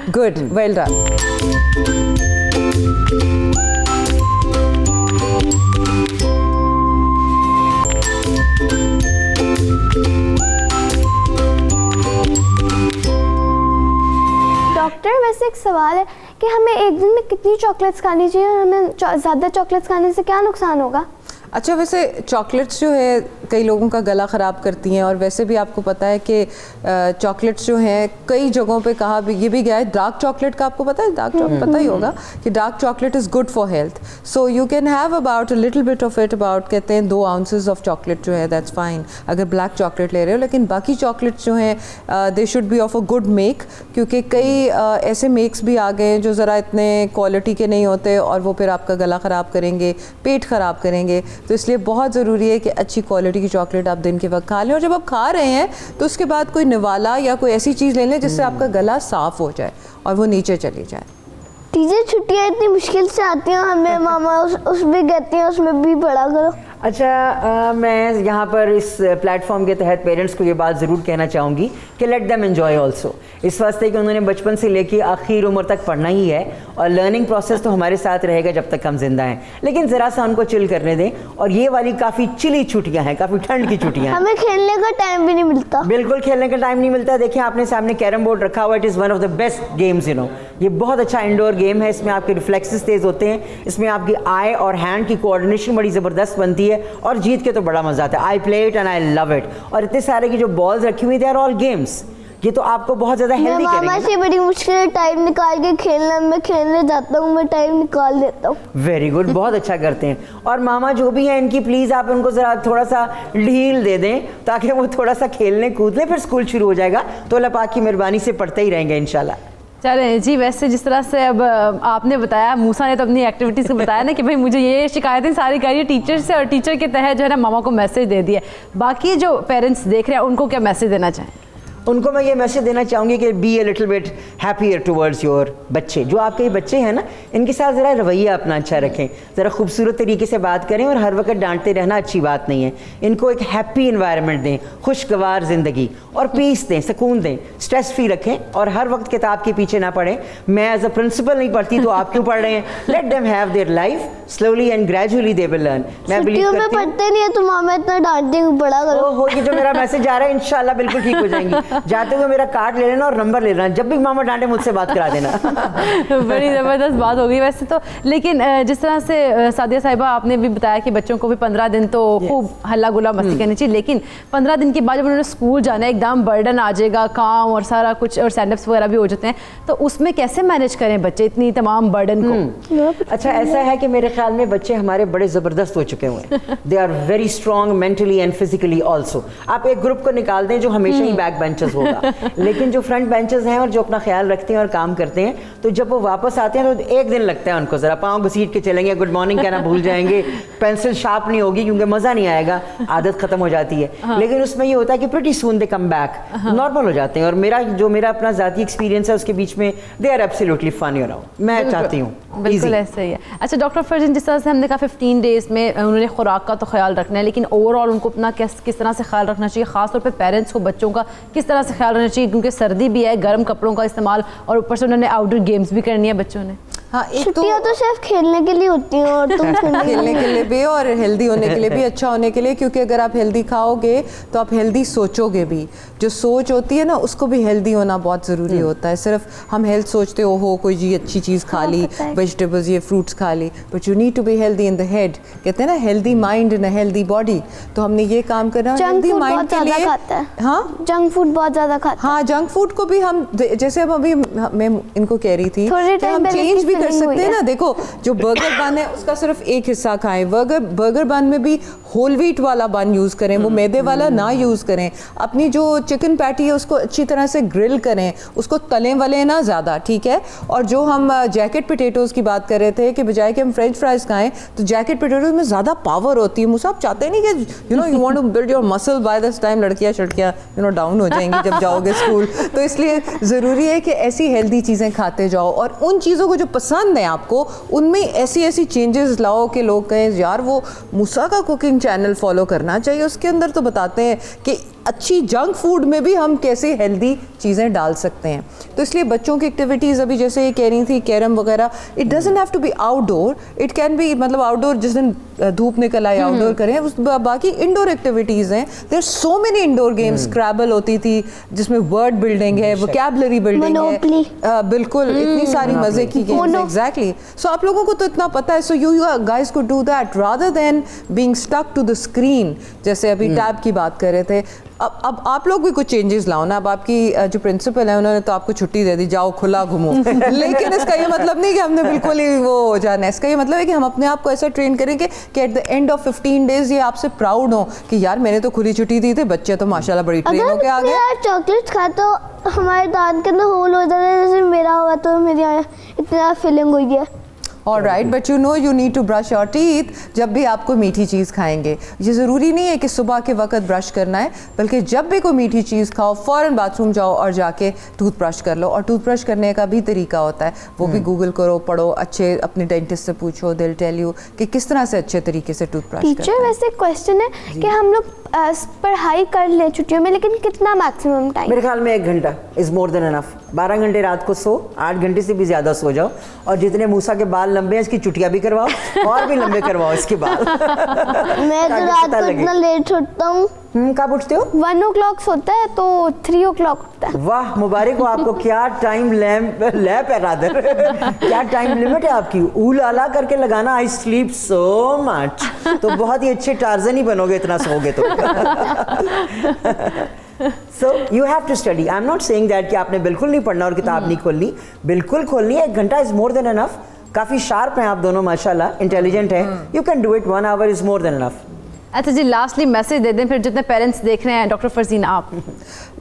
Good, well done. डॉक्टर, वैसे एक सवाल है कि हमें एक दिन में कितनी चॉकलेट्स खानी चाहिए और हमें ज़्यादा चॉकलेट्स खाने से क्या नुकसान होगा? अच्छा, वैसे चॉकलेट्स जो है कई लोगों का गला ख़राब करती हैं, और वैसे भी आपको पता है कि चॉकलेट्स जो हैं कई जगहों पे कहा भी ये भी गया है, डार्क चॉकलेट का आपको पता है, डार्क चॉकलेट पता ही होगा कि dark chocolate is good for health, so you can have about a little bit of it, about कहते हैं 2 आउंसेस ऑफ चॉकलेट जो है, दैट्स फाइन अगर ब्लैक चॉकलेट ले रहे हो। लेकिन बाकी चॉकलेट्स जो हैं they should be of a good make, क्योंकि कई ऐसे मेक्स भी आ गए हैं जो ज़रा इतने क्वालिटी के नहीं होते और वो फिर आपका गला ख़राब करेंगे, पेट ख़राब करेंगे। तो इसलिए बहुत ज़रूरी है कि अच्छी क्वालिटी की चॉकलेट आप दिन के वक्त खा लें, और जब आप खा रहे हैं तो उसके बाद कोई निवाला या कोई ऐसी चीज़ ले लें जिससे आपका गला साफ़ हो जाए और वो नीचे चली जाए। टीचर छुट्टियाँ इतनी मुश्किल से आती हैं, हमें मामा उसमें कहती हैं उसमें भी पढ़ा करो। अच्छा, मैं यहाँ पर इस प्लेटफॉर्म के तहत पेरेंट्स को ये बात ज़रूर कहना चाहूँगी कि लेट देम एन्जॉय ऑल्सो, इस वास्ते कि उन्होंने बचपन से लेके आखिर उम्र तक पढ़ना ही है और लर्निंग प्रोसेस तो हमारे साथ रहेगा जब तक हम जिंदा हैं, लेकिन ज़रा सा उनको चिल करने दें। और ये वाली काफ़ी चिली छुट्टियाँ हैं, काफ़ी ठंड की छुट्टियाँ हैं, हमें खेलने का टाइम भी नहीं मिलता। बिल्कुल खेलने का टाइम नहीं मिलता। देखिए आपने सामने कैरम बोर्ड रखा हुआ, it is one of the best games, you know, ये बहुत अच्छा इंडोर गेम है। इसमें आपके रिफ्लेक्सेस तेज़ होते हैं, इसमें आपकी आई और हैंड की कोऑर्डिनेशन बड़ी ज़बरदस्त बनती है और जीत के तो बड़ा मज़ा आता है। I play it and I love it. और इतने सारे की जो बॉल्स रखी हुई, दे आर ऑल गेम्स, ये तो आपको बहुत ज़्यादा हेल्दी करेंगे। मामा से बड़ी मुश्किल है टाइम निकाल के खेलना, मैं खेलने जाता हूँ, मैं टाइम निकाल देता हूँ। वेरी गुड, बहुत अच्छा करते हैं। और मामा जो भी हैं इनकी प्लीज़ आप उनको ज़रा थोड़ा सा ढील दे दें ताकि वो थोड़ा सा खेलने कूद लें, फिर स्कूल शुरू हो जाएगा तो अल्लाह पाक की मेहरबानी से पढ़ते ही रहेंगे इंशाल्लाह। चलें जी, वैसे जिस तरह से अब आपने बताया, मूसा ने तो अपनी एक्टिविटीज़ को बताया ना कि भाई मुझे ये शिकायतें सारी करिए टीचर से, और टीचर के तहत जो है ना मामा को मैसेज दे दिया। बाकी जो पेरेंट्स देख रहे हैं उनको क्या मैसेज देना चाहें? उनको मैं ये मैसेज देना चाहूँगी कि be a little bit happier towards your बच्चे। जो आपके ये बच्चे हैं ना, इनके साथ ज़रा रवैया अपना अच्छा रखें, ज़रा खूबसूरत तरीके से बात करें, और हर वक्त डांटते रहना अच्छी बात नहीं है। इनको एक हैप्पी इन्वायरमेंट दें, खुशगवार ज़िंदगी और पीस दें, सुकून दें, स्ट्रेस फ्री रखें, और हर वक्त किताब के पीछे ना पढ़ें। मैं एज अ प्रिंसिपल नहीं पढ़ती तो आप क्यों पढ़ रहे हैं? Let them have their life, slowly and gradually they will learn. मैं बिलीव करती हूँ पढ़ते नहीं है तो मामा इतना डांटते हैं, पढ़ा करो। हो ये जो मेरा मैसेज आ रहा है इंशाल्लाह बिल्कुल ठीक हो जाएंगी। जाते हुए मेरा कार्ड ले लेना और नंबर ले लेना, जब भी मामा डांटे मुझसे बात करा देना। बड़ी ज़बरदस्त बात हो गई वैसे तो। लेकिन जिस तरह से सादिया साहिबा आपने भी बताया कि बच्चों को भी 15 दिन तो खूब हल्ला गुल्ला मस्ती करनी चाहिए, लेकिन 15 दिन के बाद जब उन्होंने स्कूल जाना है, एकदम बर्डन आ जाएगा, काम और सारा कुछ, और स्टैंडअप्स वगैरह भी हो जाते हैं, तो उसमें कैसे मैनेज करें बच्चे इतनी तमाम बर्डन को? अच्छा, ऐसा है कि मेरे ख्याल में बच्चे हमारे बड़े ज़बरदस्त हो चुके हुए हैं, they are very strong mentally and physically also. आप एक ग्रुप को निकाल दें जो हमेशा ही बैक बेंचर्स होगा, लेकिन जो फ्रंट बेंचर्स हैं और जो अपना ख्याल रखते हैं और काम करते हैं, तो जब वो वापस आते हैं तो एक दिन लगता है उनको, ज़रा पाँव घसीट के चलेंगे, गुड मॉर्निंग कहना भूल जाएंगे, पेंसिल शार्प नहीं होगी क्योंकि मज़ा नहीं आएगा, आदत ख़त्म हो जाती है। लेकिन उसमें ये होता है कि प्रीटी सून दे कम बैक, नॉर्मल हो जाते हैं। और मेरा अपना ज़ाती एक्सपीरियंस है उसके बीच में, they are absolutely fun, you know, मैं चाहती हूँ बिल्कुल ऐसे ही है। अच्छा डॉक्टर फरजीन, जिस तरह से हमने कहा 15 डेज़ में उन्होंने खुराक का तो ख्याल रखना है, लेकिन ओवरऑल उनको अपना किस तरह से ख्याल रखना चाहिए, खासतौर पे पेरेंट्स को बच्चों का किस तरह से ख्याल रखना चाहिए, क्योंकि सर्दी भी है, गर्म कपड़ों का इस्तेमाल, और ऊपर से उन्होंने आउटडोर गेम्स भी करनी है बच्चों ने। हाँ, एक छुट्टियाँ तो सिर्फ खेलने के लिए होती हैं, और तुम खेलने के लिए भी और हेल्दी होने के लिए भी, अच्छा होने के लिए, क्योंकि अगर आप हेल्दी खाओगे तो आप हेल्दी सोचोगे भी। जो सोच होती है ना, उसको भी हेल्दी होना बहुत ज़रूरी होता है। सिर्फ हम हेल्थ सोचते हो कोई जी अच्छी चीज़ खा ली, वेजिटेबल्स ये फ्रूट्स खा ली, but you need to be healthy in the head. कहते हैं ना, healthy mind in a healthy body. तो हमने ये काम करना हेल्दी माइंड के लिए। हाँ, जंक फूड बहुत ज़्यादा खाता है। हाँ, जंक फूड को भी हम, जैसे अब अभी मैं इनको कह रही थी कि हम चेंज भी कर सकते हैं ना। देखो, जो बर्गर बन है उसका सिर्फ एक हिस्सा खाएं, बर्गर बन में भी होल व्हीट वाला बन यूज़ करें, वो मैदे वाला ना यूज़ करें। अपनी जो चिकन पैटी है उसको अच्छी तरह से ग्रिल करें, उसको तलें वाले ना ज़्यादा, ठीक है। और जो हम जैकेट पोटैटोज़ की बात कर रहे थे कि बजाय कि हम फ्रेंच फ्राइज़ खाएं, तो जैकेट पोटैटोज़ में ज़्यादा पावर होती है। मुझे आप चाहते नहीं कि you want to build your muscle, by this time लड़कियाँ शड़कियाँ डाउन हो जाएंगी जब जाओगे स्कूल। तो इसलिए ज़रूरी है कि ऐसी हेल्दी चीज़ें खाते जाओ, और उन चीज़ों को जो पसंद पसंद हैं आपको, उनमें ऐसी ऐसी चेंजेस लाओ कि लोग कहें यार वो मूसा का कुकिंग चैनल फॉलो करना चाहिए, उसके अंदर तो बताते हैं कि अच्छी जंक फूड में भी हम कैसे हेल्दी चीज़ें डाल सकते हैं। तो इसलिए बच्चों की एक्टिविटीज़ अभी जैसे ये कह रही थी कैरम वगैरह, it doesn't have to be outdoor, it can be मतलब आउटडोर जिस दिन धूप निकल आए आउटडोर करें, उस बाकी इंडोर एक्टिविटीज़ हैं। There are so many indoor games, scrabble होती थी जिसमें वर्ड बिल्डिंग है, वोकैबुलरी बिल्डिंग है, बिल्कुल इतनी सारी मज़े की गेम्स, एग्जैक्टली। सो आप लोगों को तो इतना पता है, so you guys could do that rather than being stuck to the screen. जैसे अभी टैब की बात कर रहे थे, अब आप लोग भी कुछ चेंजेस लाओ ना। अब आपकी जो प्रिंसिपल है उन्होंने तो आपको छुट्टी दे दी, जाओ खुला घूमो लेकिन इसका ये मतलब नहीं कि हमने बिल्कुल ही वो हो जाना है। इसका ये मतलब है कि हम अपने आप को ऐसा ट्रेन करेंगे कि at the end of 15 days ये आपसे प्राउड हो कि यार मैंने तो खुली छुट्टी दी थी, बच्चे तो माशाल्लाह बड़ी ट्रेन होके आ गए। चॉकलेट खा तो हमारे दांत के अंदर होल हो जाता है, जैसे मेरा हुआ तो मेरी इतना फीलिंग हुई है। All right, but you know you need to brush your teeth जब भी आपको मीठी चीज़ खाएंगे। ये ज़रूरी नहीं है कि सुबह के वक्त ब्रश करना है, बल्कि जब भी कोई मीठी चीज़ खाओ फ़ौरन बाथरूम जाओ और जाके टूथ ब्रश कर लो। और टूथ ब्रश करने का भी तरीका होता है, वो भी गूगल करो, पढ़ो, अच्छे अपने डेंटिस्ट से पूछो, दिल टेल यू कि किस तरह से अच्छे तरीके से टूथ ब्रश करते हैं। टीचर वैसे क्वेश्चन है कि हम लोग पढ़ाई कर लें छुट्टियों में, लेकिन कितना मैक्सिमम टाइम? मेरे ख्याल में 1 घंटा इज़ मोर देन एनफ। 12 घंटे रात को सो, 8 घंटे से भी ज़्यादा सो जाओ, और जितने मूसा के बाल लंबे हैं इसकी चुटिया भी करवाओ और भी लंबे करवाओ इसके बाल। मैं तो रात को इतना लेट उठता हूँ। कब उठते हो? 1 o'clock सोता है तो 3 o'clock उठता है। वाह, मुबारक हो आपको। क्या टाइम लैप है रादर क्या टाइम लिमिट है आपकी। ऊल आला करके लगाना, आई स्लीप सो मच। तो बहुत ही अच्छे टार्जन ही बनोगे इतना सोओगे तो। So you have to study. I am not saying that कि आपने बिल्कुल नहीं पढ़ना और किताब नहीं खोलनी, बिल्कुल खोलनी है। 1 घंटा इज मोर देन एनफ। काफ़ी शार्प हैं आप दोनों माशाल्लाह, इंटेलिजेंट हैं। You can do it, 1 hour is more than enough. अच्छा जी, लास्टली मैसेज दे दें फिर जितने पेरेंट्स देख रहे हैं। डॉक्टर फरजीन आप।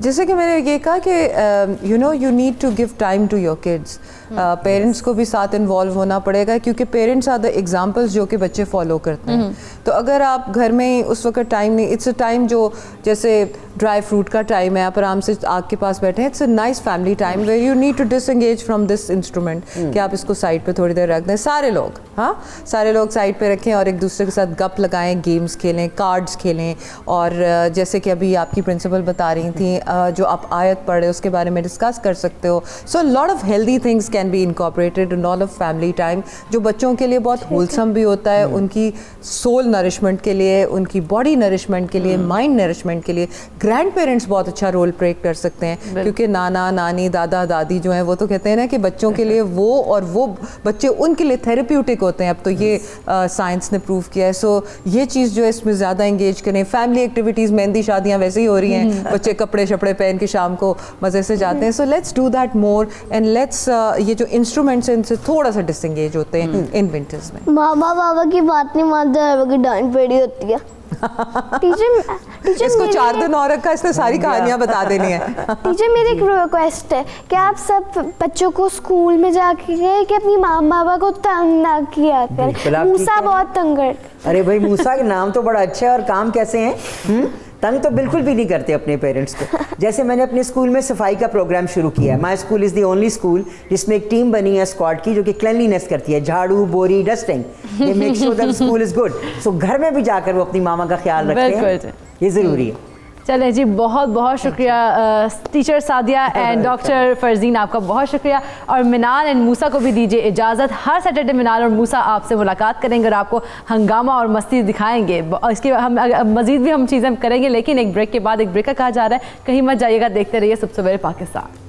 जैसे कि मैंने ये कहा कि you know you need to give time to your kids. Parents को भी साथ इन्वॉल्व होना पड़ेगा, क्योंकि पेरेंट्स आर द एग्जाम्पल्स जो कि बच्चे फॉलो करते हैं। तो अगर आप घर में उस वक्त टाइम नहीं, इट्स अ टाइम जो जैसे ड्राई फ्रूट का टाइम है, आप आराम से आग के पास बैठे हैं, it's a nice family time where you need to disengage from this instrument कि आप इसको साइड पे थोड़ी देर रख दें। सारे लोग, हाँ, सारे लोग साइड पे रखें और एक दूसरे के साथ गप लगाएं, गेम्स खेलें, कार्ड्स खेलें। और जैसे कि अभी आपकी प्रिंसिपल बता रही थी, जो आप आयत पढ़े उसके बारे में डिस्कस कर सकते हो। So lot of healthy things can be incorporated in all of family time, जो बच्चों के लिए बहुत होलसम भी होता है, उनकी सोल नरिशमेंट के लिए, उनकी बॉडी नरिशमेंट के लिए, माइंड नरिशमेंट के लिए। ग्रैंड पेरेंट्स बहुत अच्छा रोल प्ले कर सकते हैं, क्योंकि नाना नानी दादा दादी जो हैं वो तो कहते हैं ना कि बच्चों के लिए वो बच्चे उनके लिए थेरेप्यूटिक होते हैं। अब तो ये साइंस ने प्रूव किया है। सो ये चीज़ जो है इसमें ज़्यादा एंगेज करें। फैमिली एक्टिविटीज़, मेहंदी शादियाँ वैसे ही हो रही हैं, बच्चे कपड़े शपड़े पहन के शाम को मज़े से जाते हैं। So let's do that more and let's ये जो इंस्ट्रूमेंट्स हैं इनसे थोड़ा सा डिसएंगेज होते हैं इन विंटर्स में। मामा बाबा की बात नहीं मानते, बाबा की डांट पड़ी होती है। टीचर इसको 4 दिन और रखा, इसने सारी कहानियां बता देनी है। टीचर मेरी एक रिक्वेस्ट है कि आप सब बच्चों को स्कूल में जाके गए कि अपनी माँ बाबा को तंग ना किया करें। मूसा बहुत तंग करते। अरे भाई, मूसा के नाम तो बड़ा अच्छा है और काम कैसे हैं। तंग तो बिल्कुल भी नहीं करते अपने पेरेंट्स को। जैसे मैंने अपने स्कूल में सफाई का प्रोग्राम शुरू किया है। My school is the only school जिसमें एक टीम बनी है स्क्वाड की, जो कि क्लेनलीनेस करती है, झाड़ू बोरी डस्टिंग, ये make sure that school is good. So घर में भी जाकर वो अपनी मामा का ख्याल रखते हैं, ये ज़रूरी है। चलें जी, बहुत बहुत शुक्रिया teacher Sadia and doctor Farzeen, आपका बहुत शुक्रिया। और मिनाल एंड मूसा को भी दीजिए इजाज़त। हर सैटरडे मिनाल और मूसा आपसे मुलाकात करेंगे और आपको हंगामा और मस्ती दिखाएंगे। इसके हम मज़ीद भी हम चीज़ें करेंगे, लेकिन एक ब्रेक के बाद एक ब्रेक का कहा जा रहा है। कहीं मत जाइएगा, देखते रहिए सुबह सवेरे पाकिस्तान।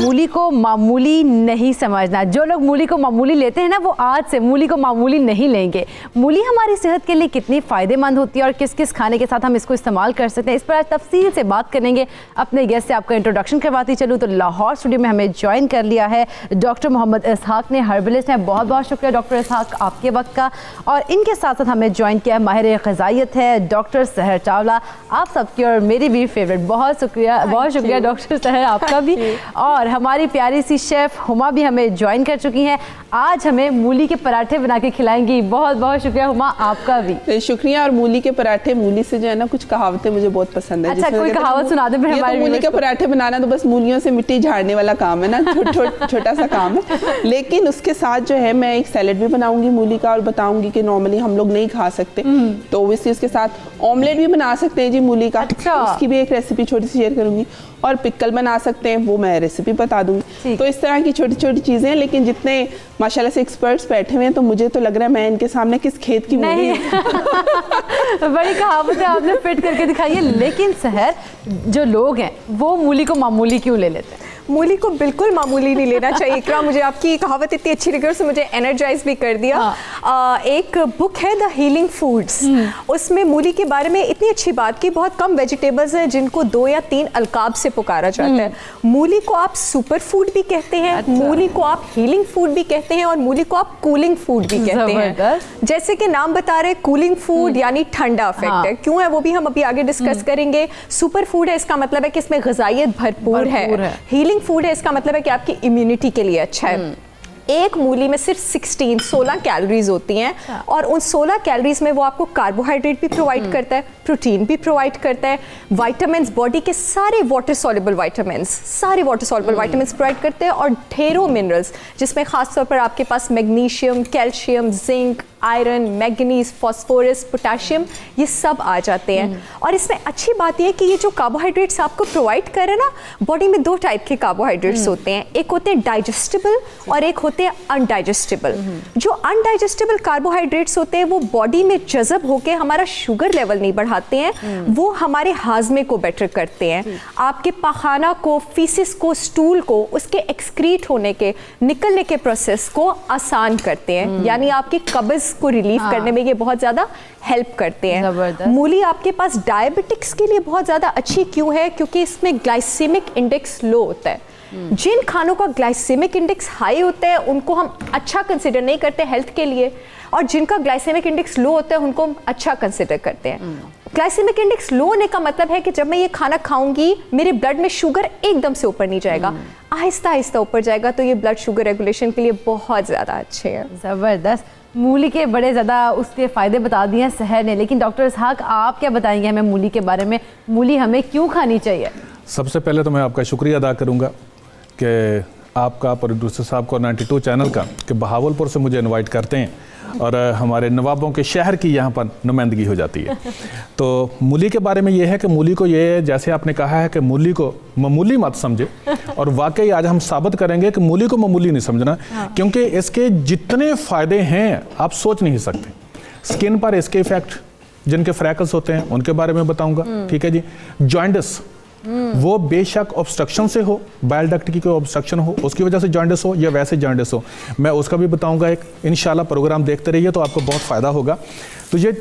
मूली को मामूली नहीं समझना। जो लोग मूली को मामूली लेते हैं ना, वो आज से मूली को मामूली नहीं लेंगे। मूली हमारी सेहत के लिए कितनी फ़ायदेमंद होती है और किस किस खाने के साथ हम इसको इस्तेमाल कर सकते हैं, इस पर आज तफसील से बात करेंगे। अपने गेस्ट से आपका इंट्रोडक्शन करवाती चलूँ तो लाहौर स्टूडियो में हमें ज्वाइन कर लिया है डॉक्टर मोहम्मद इसहाक ने, हर्बलिस्ट हैं। बहुत बहुत शुक्रिया डॉक्टर इसहाक आपके वक्त का। और इनके साथ साथ हमें ज्वाइन किया है माहिर ग़िज़ाइयत है डॉक्टर सहर चावला, आप सबकी और मेरी भी फेवरेट। बहुत शुक्रिया डॉक्टर सहर आपका भी। और हमारी प्यारी सी शेफ़ हुमा भी हमें ज्वाइन कर चुकी हैं। आज हमें मूली के पराठे बना के खिलाएंगी। बहुत बहुत शुक्रिया हुमा, आपका भी शुक्रिया। और मूली के पराठे, मूली से जो है ना कुछ कहावतें मुझे बहुत पसंद है। अच्छा, कोई कहावत सुना दे फिर हमारे। मूली के पराठे बनाना तो बस मूलियों से मिट्टी झाड़ने वाला काम है ना, छोटा सा काम है। लेकिन उसके साथ जो है मैं एक सैलेड भी बनाऊंगी मूली का, और बताऊंगी कि नॉर्मली हम लोग नहीं खा सकते, तो ओबियसली उसके साथ ऑमलेट भी बना सकते हैं जी मूली का। अच्छा। उसकी भी एक रेसिपी छोटी सी शेयर करूंगी, और पिकल बना सकते हैं, वो मैं रेसिपी बता दूंगी। तो इस तरह की छोटी छोटी चीजें हैं। लेकिन जितने माशाल्लाह से एक्सपर्ट्स बैठे हुए हैं, तो मुझे तो लग रहा है मैं इनके सामने किस खेत की मूली हूं। बड़ी कहावतें आपने फिट करके दिखाई है। लेकिन सहर, जो लोग हैं वो मूली को मामूली क्यों ले लेते हैं? मूली को बिल्कुल मामूली नहीं लेना चाहिए। इकरा, मुझे आपकी कहावत इतनी अच्छी लगी, उससे मुझे एनर्जाइज भी कर दिया। एक बुक है द हीलिंग फूड्स, उसमें मूली के बारे में इतनी अच्छी बात की। बहुत कम वेजिटेबल्स हैं जिनको 2 या 3 अलकाब से पुकारा जाता है। मूली को आप सुपर फूड भी कहते हैं, मूली को आप हीलिंग फूड भी कहते हैं, और मूली को आप कूलिंग फूड भी कहते हैं। जैसे कि नाम बता रहे, कूलिंग फूड यानी ठंडा इफेक्ट है। क्यों है वो भी हम अभी आगे डिस्कस करेंगे। सुपर फूड है, इसका मतलब है कि इसमें ग़िज़ाइयत भरपूर है। हीलिंग फूड है, इसका मतलब है कि आपकी इम्यूनिटी के लिए अच्छा है। एक मूली में सिर्फ 16 कैलोरीज होती हैं, और उन 16 कैलोरीज में वो आपको कार्बोहाइड्रेट भी प्रोवाइड करता है, प्रोटीन भी प्रोवाइड करता है, विटामिन्स, बॉडी के सारे वाटर सॉल्युबल विटामिन्स प्रोवाइड करते हैं, और ढेरों मिनरल्स, जिसमें खासतौर पर आपके पास magnesium, calcium, zinc, iron, manganese, phosphorus, potassium, ये सब आ जाते हैं। और इसमें अच्छी बात यह है कि ये जो कार्बोहाइड्रेट्स आपको प्रोवाइड कर रहे हैं ना, बॉडी में 2 टाइप के कार्बोहाइड्रेट्स होते हैं। एक होते हैं डाइजेस्टिबल और एक होते हैं अनडाइजेस्टिबल। जो अनडाइजेस्टिबल कार्बोहाइड्रेट्स होते हैं वो बॉडी में जज़ब होकर हमारा शुगर लेवल नहीं बढ़ाते हैं, वो हमारे हाजमे को बेटर करते हैं, आपके पाखाना को, फीसिस को, स्टूल को, उसके एक्सक्रीट होने के, निकलने के प्रोसेस को आसान करते हैं, यानी आपकी कब्ज़ को रिलीफ करने में ये बहुत ज़्यादा हेल्प करते हैं। मूली आपके पास डायबिटिक्स के लिए बहुत ज़्यादा अच्छी क्यों है? क्योंकि इसमें ग्लाइसेमिक इंडेक्स लो होता है। जिन खानों का ग्लाइसेमिक इंडेक्स हाई होता है उनको हम अच्छा कंसिडर नहीं करते हेल्थ के लिए, और जिनका ग्लाइसेमिक इंडेक्स लो होता है उनको हम अच्छा कंसिडर करते हैं। ग्लाइसेमिक इंडेक्स लो होने का मतलब है कि जब मैं ये खाना खाऊंगी मेरे ब्लड में शुगर एकदम से ऊपर नहीं जाएगा, आहिस्ता आहिस्ता ऊपर जाएगा, तो ये ब्लड शुगर रेगुलेशन के लिए बहुत ज़्यादा अच्छे हैं। ज़बरदस्त। मूली के बड़े ज़्यादा उसके फ़ायदे बता दिए हैं सहर ने, लेकिन डॉक्टर इसहाक आप क्या बताएंगे हमें मूली के बारे में? मूली हमें क्यों खानी चाहिए? सबसे पहले तो मैं आपका शुक्रिया अदा करूँगा कि आपका, प्रोड्यूसर साहब को, 92 चैनल का, कि बहावलपुर से मुझे इनवाइट करते हैं और हमारे नवाबों के शहर की यहाँ पर नुमाइंदगी हो जाती है। तो मूली के बारे में ये है कि मूली को, ये जैसे आपने कहा है कि मूली को मामूली मत समझे, और वाकई आज हम साबित करेंगे कि मूली को मामूली नहीं समझना, क्योंकि इसके जितने फ़ायदे हैं आप सोच नहीं सकते। स्किन पर इसके इफ़ेक्ट, जिनके फ्रैकल्स होते हैं उनके बारे में बताऊँगा, ठीक है जी। जॉइंटिस, वो बेशक ऑब्स्ट्रक्शन से हो, बाइल डक्ट की कोई ऑब्स्ट्रक्शन हो उसकी वजह से जॉन्डिस हो, या वैसे जॉन्डिस हो, मैं उसका भी बताऊंगा एक। इंशाल्लाह प्रोग्राम देखते रहिए तो आपको बहुत फ़ायदा होगा। तो ये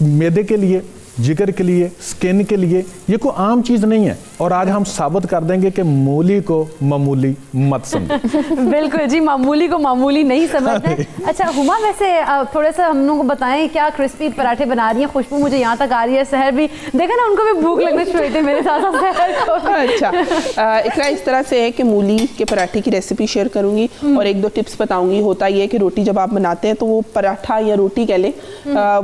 मैदे के लिए, जिगर के लिए, स्किन के लिए ये कोई आम चीज़ नहीं है, और आज हम साबित कर देंगे कि मूली को मामूली मत समझें। बिल्कुल जी, मामूली को मामूली नहीं समझते। अच्छा हुमा, वैसे थोड़ा सा हम लोगों को बताएं, क्या क्रिस्पी पराठे बना रही हैं? खुशबू मुझे यहाँ तक आ रही है। सहर भी देखा ना, उनको भी भूख लगने शुरू हुई थी मेरे साथ साथ सहर को। अच्छा, इकरा इस तरह से है कि मूली के पराठे की रेसिपी शेयर करूंगी और 1-2 टिप्स बताऊंगी। होता ये है कि रोटी जब आप बनाते हैं तो वो पराठा या रोटी कह लें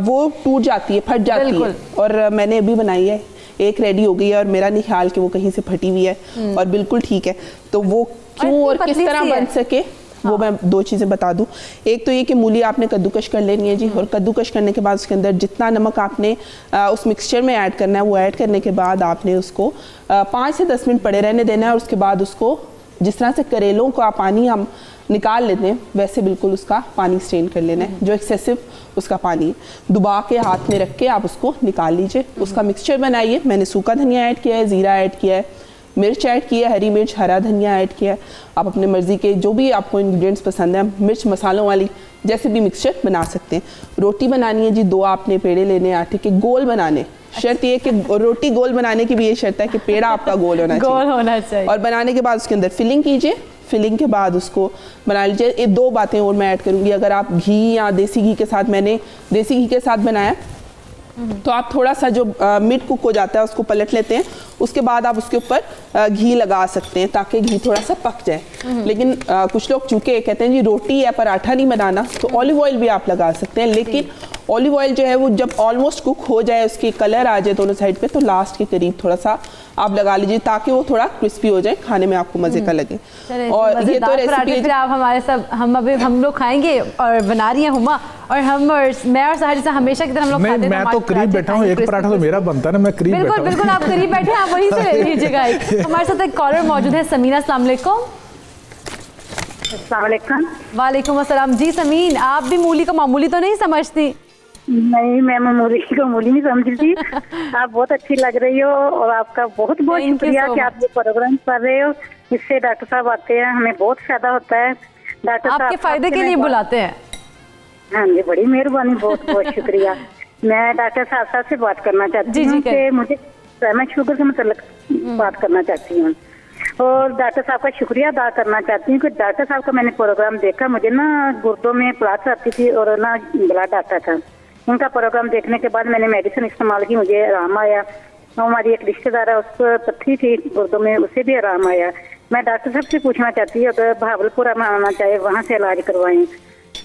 वो टूट जाती है, फट जाती है, और मैंने अभी बनाई है, एक रेडी हो गई है, और मेरा नहीं ख्याल कि वो कहीं से फटी हुई है, और बिल्कुल ठीक है। तो वो क्यों और किस तरह बन सके वो मैं 2 चीज़ें बता दूं। एक तो ये कि मूली आपने कद्दूकश कर लेनी है जी, और कद्दूकश करने के बाद उसके अंदर जितना नमक आपने उस मिक्सचर में ऐड करना है, वो ऐड करने के बाद आपने उसको 5 से 10 मिनट पड़े रहने देना है, और उसके बाद उसको जिस तरह से करेलों का पानी हम निकाल लेते हैं वैसे बिल्कुल उसका पानी स्ट्रेन कर लेना है, जो एक्सेसिव उसका पानी है, दबा के हाथ में रख के आप उसको निकाल लीजिए। उसका मिक्सचर बनाइए। मैंने सूखा धनिया ऐड किया है, ज़ीरा ऐड किया है, मिर्च ऐड किया है, हरी मिर्च, हरा धनिया ऐड किया है। आप अपने मर्ज़ी के जो भी आपको इंग्रेडिएंट्स पसंद है, मिर्च मसालों वाली जैसे भी मिक्सचर बना सकते हैं। रोटी बनानी है जी, 2 आपने पेड़े लेने आटे के, गोल बनाने। शर्त ये कि रोटी गोल बनाने की भी ये शर्त है कि पेड़ा आपका गोल होना चाहिए। और बनाने के बाद उसके अंदर फिलिंग कीजिए। फिलिंग के बाद उसको बना लीजिए। ये 2 बातें और मैं ऐड करूँगी। अगर आप घी या देसी घी के साथ, मैंने देसी घी के साथ बनाया, तो आप थोड़ा सा जो मिड कुक हो जाता है उसको पलट लेते हैं, उसके बाद आप उसके ऊपर घी लगा सकते हैं ताकि घी थोड़ा सा पक जाए। लेकिन कुछ लोग चूंकि कहते हैं जी रोटी या पराठा नहीं बनाना, तो ऑलिव ऑयल भी आप लगा सकते हैं, लेकिन ऑलिव ऑयल जो है वो जब ऑलमोस्ट कुक हो जाए, उसकी कलर आ जाए दोनों साइड पे, तो लास्ट के करीब थोड़ा सा आप लगा लीजिए ताकि वो थोड़ा क्रिस्पी हो जाए, खाने में आपको मजे का लगे। और ये तो रेसिपी फिर आप हमारे सब हम लोग खाएंगे और बना रही हैं हुमा, और मैं और साहिर से हमेशा की तरह हम लोग खाते हैं। मैं तो करीब बैठा हूँ, एक पराठा तो मेरा बनता है ना, मैं करीब बैठा हूँ। बिल्कुल आप करीब बैठे हैं, आप वहीं से ले लीजिएगा। हमारे साथ एक कॉलर मौजूद है, समीना, अस्सलाम वालेकुम। वालेकुम अस्सलाम। जी समीन, आप भी मूली को मामूली तो नहीं समझती? नहीं, मैं मूली को मूली नहीं समझ रही थी। आप बहुत अच्छी लग रही हो और आपका बहुत बहुत शुक्रिया कि आप ये प्रोग्राम कर रहे हो। इससे डॉक्टर साहब आते हैं, हमें बहुत फायदा होता है। डॉक्टर साहब आपके फायदे के लिए बुलाते हैं। हाँ जी, बड़ी मेहरबानी, बहुत बहुत शुक्रिया। मैं डॉक्टर साहब से बात करना चाहती हूँ कि मुझे मैं शुगर से मतलब बात करना चाहती हूँ और डॉक्टर साहब का शुक्रिया अदा करना चाहती हूँ कि डॉक्टर साहब का मैंने प्रोग्राम देखा। मुझे ना गुर्दों में प्लाट आती थी और ना ब्लड आता था। उनका प्रोग्राम देखने के बाद मैंने मेडिसिन इस्तेमाल की, मुझे आराम आया। हमारी एक रिश्तेदार है, उसको पत्थरी थी गुर्दों में, उसे भी आराम आया। मैं डॉक्टर साहब से पूछना चाहती हूँ अगर भावलपुर में आना चाहे वहाँ से इलाज करवाएं,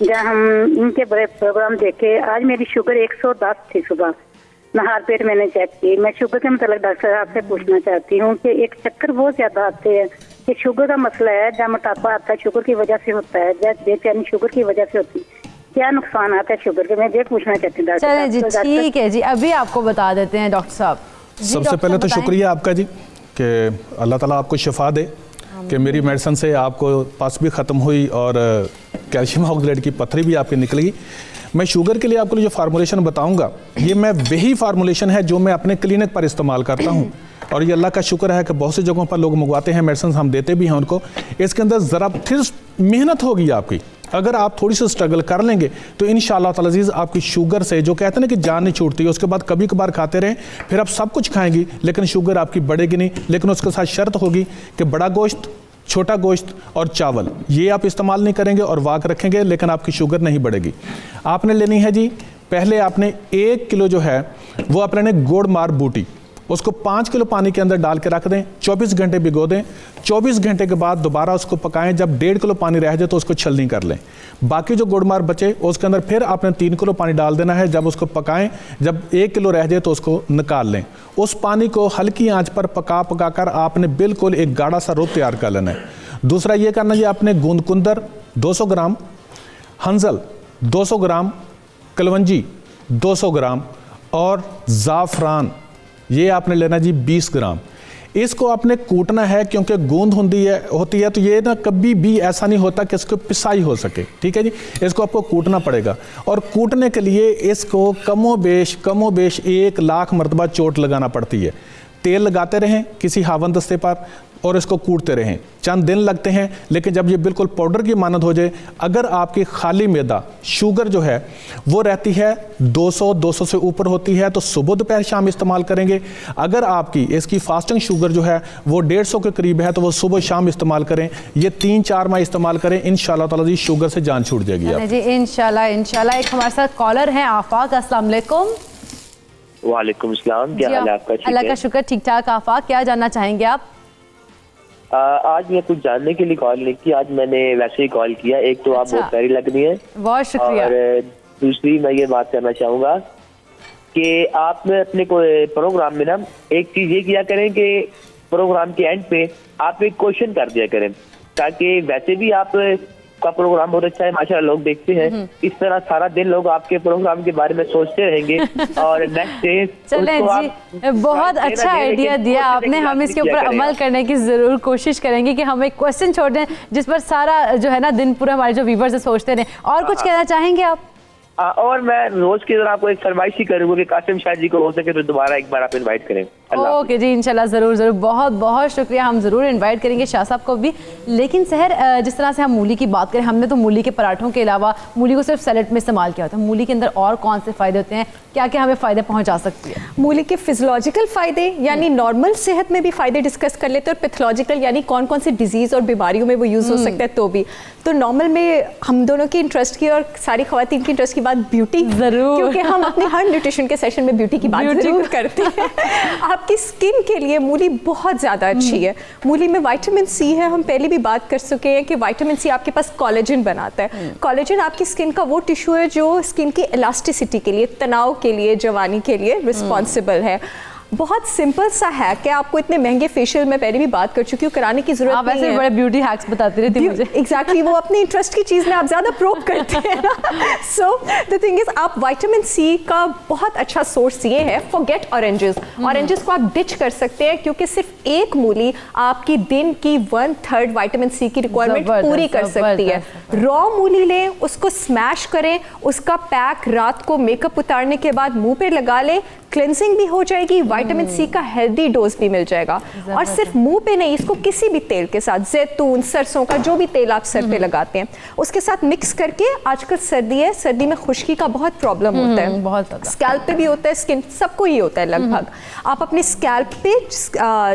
जहाँ हम इनके बड़े प्रोग्राम देखे। आज मेरी शुगर 110 थी सुबह, नहार पेट मैंने चेक की। मैं शुगर के मतलब डॉक्टर साहब से पूछना चाहती हूँ कि एक चक्कर बहुत ज्यादा आते हैं, ये शुगर का मसला है, जहाँ मोटापा आता है शुगर की वजह से होता है, जहाँ बेचैनी शुगर की वजह से होती है, क्या नुकसान आता है शुगर के? मैं ये पूछना चाहती हूँ डॉक्टर साहब। जी ठीक है जी, अभी आपको बता देते हैं डॉक्टर साहब। सबसे पहले तो शुक्रिया आपका जी कि अल्लाह ताला आपको शिफा दे कि मेरी मेडिसिन से आपको पस भी ख़त्म हुई और कैल्शियम ऑक्सलेट की पथरी भी आपकी निकली। मैं शुगर के लिए आपको जो फार्मूलेशन बताऊंगा, ये मैं वही फार्मूलेशन है जो मैं अपने क्लिनिक पर इस्तेमाल करता हूँ, और ये अल्लाह का शुक्र है कि बहुत सी जगहों पर लोग मंगवाते हैं मेडिसिन, हम देते भी हैं उनको। इसके अंदर ज़रा फिर मेहनत होगी आपकी, अगर आप थोड़ी सी स्ट्रगल कर लेंगे तो इंशाअल्लाह ताला अज़ीज़ आपकी शुगर से, जो कहते हैं ना कि जान नहीं छूटती है, उसके बाद कभी कभार खाते रहें, फिर आप सब कुछ खाएंगी लेकिन शुगर आपकी बढ़ेगी नहीं। लेकिन उसके साथ शर्त होगी कि बड़ा गोश्त, छोटा गोश्त और चावल ये आप इस्तेमाल नहीं करेंगे और वाक रखेंगे, लेकिन आपकी शुगर नहीं बढ़ेगी। आपने लेनी है जी, पहले आपने 1 किलो जो है वो अपने गोड़ मार बूटी, उसको 5 किलो पानी के अंदर डाल के रख दें, 24 घंटे भिगो दें। 24 घंटे के बाद दोबारा उसको पकाएं, जब 1.5 किलो पानी रह जाए तो उसको छलनी कर लें। बाकी जो गुड़मार बचे उसके अंदर फिर आपने 3 किलो पानी डाल देना है। जब उसको पकाएं, जब 1 किलो रह जाए तो उसको निकाल लें। उस पानी को हल्की आंच पर पका कर आपने बिल्कुल एक गाढ़ा सा रूप तैयार कर लेना है। दूसरा ये करना जी, आपने गूंदकुंदर 200 ग्राम, हंजल 200 ग्राम, कलवंजी 200 ग्राम और ज़ाफ़रान ये आपने लेना जी 20 ग्राम। इसको आपने कूटना है, क्योंकि गूंद होती है तो ये ना कभी भी ऐसा नहीं होता कि इसको पिसाई हो सके, ठीक है जी। इसको आपको कूटना पड़ेगा, और कूटने के लिए इसको कमोबेश 1 लाख मरतबा चोट लगाना पड़ती है। तेल लगाते रहें किसी हावन दस्ते पर और इसको कूटते रहें। चंद दिन लगते हैं, लेकिन जब ये बिल्कुल पाउडर की मानद हो जाए, अगर आपकी खाली मैदा शुगर जो है वो रहती है 200 से ऊपर होती है तो सुबह दोपहर शाम इस्तेमाल करेंगे। अगर आपकी इसकी फास्टिंग शुगर जो है वो 150 के करीब है तो वो सुबह शाम इस्तेमाल करें। ये 3-4 माह इस्तेमाल करें, इंशाअल्लाह ताला जी शुगर से जान छूट जाएगी आप जी। इंशाल्लाह। एक हमारे साथ कॉलर हैं आफाक, अस्सलाम वालेकुम। वालेकुम सलाम, क्या हाल है आपका? अल्लाह का शुक्र, ठीक ठाक। आफाक, क्या जानना चाहेंगे आप? आज मैं कुछ जानने के लिए कॉल नहीं की, आज मैंने वैसे ही कॉल किया। एक तो आप बहुत प्यारी लग रही हैं, बहुत शुक्रिया। और दूसरी मैं ये बात करना चाहूँगा कि आप में अपने प्रोग्राम में ना एक चीज़ ये किया करें कि प्रोग्राम के एंड पे आप एक क्वेश्चन कर दिया करें, ताकि वैसे भी आप का प्रोग्राम बहुत अच्छा है, माशाल्लाह लोग देखते हैं। इस तरह सारा दिन लोग आपके प्रोग्राम के बारे में सोचते रहेंगे और नेक्स्ट डे चलें जी, बहुत अच्छा आइडिया दिया आपने। हम इसके ऊपर अमल करने की जरूर कोशिश करेंगे कि हम एक क्वेश्चन छोड़ दें जिस पर सारा जो है ना दिन पूरा हमारे जो व्यूवर्स है सोचते रहे। और कुछ कहना चाहेंगे आप? और मैं रोज की तरह आपको एक फरमाइश ही करूंगा कि कासिम शाह जी को हो सके तो दोबारा एक बार आप इनवाइट करें। ओके जी, इंशाल्लाह ज़रूर ज़रूर, बहुत बहुत शुक्रिया। हम ज़रूर इनवाइट करेंगे शाह साहब को भी। लेकिन सहर, जिस तरह से हम मूली की बात करें, हमने तो मूली के पराठों के अलावा मूली को सिर्फ सैलेड में इस्तेमाल किया होता है। मूली के अंदर और कौन से फ़ायदे होते हैं, क्या क्या हमें फ़ायदे पहुँचा सकती है? मूली के फिजियोलॉजिकल फ़ायदे यानी नॉर्मल सेहत में भी फ़ायदे डिस्कस कर लेते हैं, और पैथोलॉजिकल यानी कौन कौन सी डिजीज़ और बीमारियों में वो यूज़ हो सकता है तो भी। तो नॉर्मल में हम दोनों की इंटरेस्ट की और सारी ख़वातीन की इंटरेस्ट की बात ब्यूटी, ज़रूर, क्योंकि हम अपने हर न्यूट्रिशन के सेशन में ब्यूटी की बात ज़रूर करते हैं। आपकी स्किन के लिए मूली बहुत ज़्यादा अच्छी है। मूली में विटामिन सी है, हम पहले भी बात कर चुके हैं कि विटामिन सी आपके पास कोलेजन बनाता है। कोलेजन आपकी स्किन का वो टिश्यू है जो स्किन की इलास्टिसिटी के लिए, तनाव के लिए, जवानी के लिए रिस्पॉन्सिबल है। बहुत सिंपल सा हैक है, आपको इतने महंगे फेशियल में पहले भी बात कर चुकी हूँ, कराने की जरूरत नहीं है। आप बड़े ब्यूटी हैक्स बताती रहती हैं मुझे। एग्जैक्टली, वो अपनी इंटरेस्ट की चीज़ में आप ज़्यादा प्रोब करते हैं ना। सो द थिंग इज, आप विटामिन सी का बहुत अच्छा सोर्स ये है, फॉरगेट ऑरेंजेस। ऑरेंजेस को आप डिच कर सकते हैं, क्योंकि सिर्फ एक मूली आपकी दिन की 1/3 विटामिन सी की रिक्वायरमेंट पूरी कर सकती है। रॉ मूली लें, उसको स्मैश करें, उसका पैक रात को मेकअप उतारने के बाद मुंह पे लगा लें, क्लेंजिंग भी हो जाएगी, विटामिन सी का हेल्दी डोज भी मिल जाएगा। और सिर्फ मुंह पे नहीं, इसको किसी भी तेल के साथ, जैतून, सरसों का जो भी तेल आप सर पे लगाते हैं, उसके साथ मिक्स करके, आजकल सर्दी है, सर्दी में खुश्की का बहुत प्रॉब्लम होता है, बहुत ज़्यादा, स्कैल्प पे भी होता है, स्किन सबको ही होता है लगभग। आप अपने स्कैल्प पे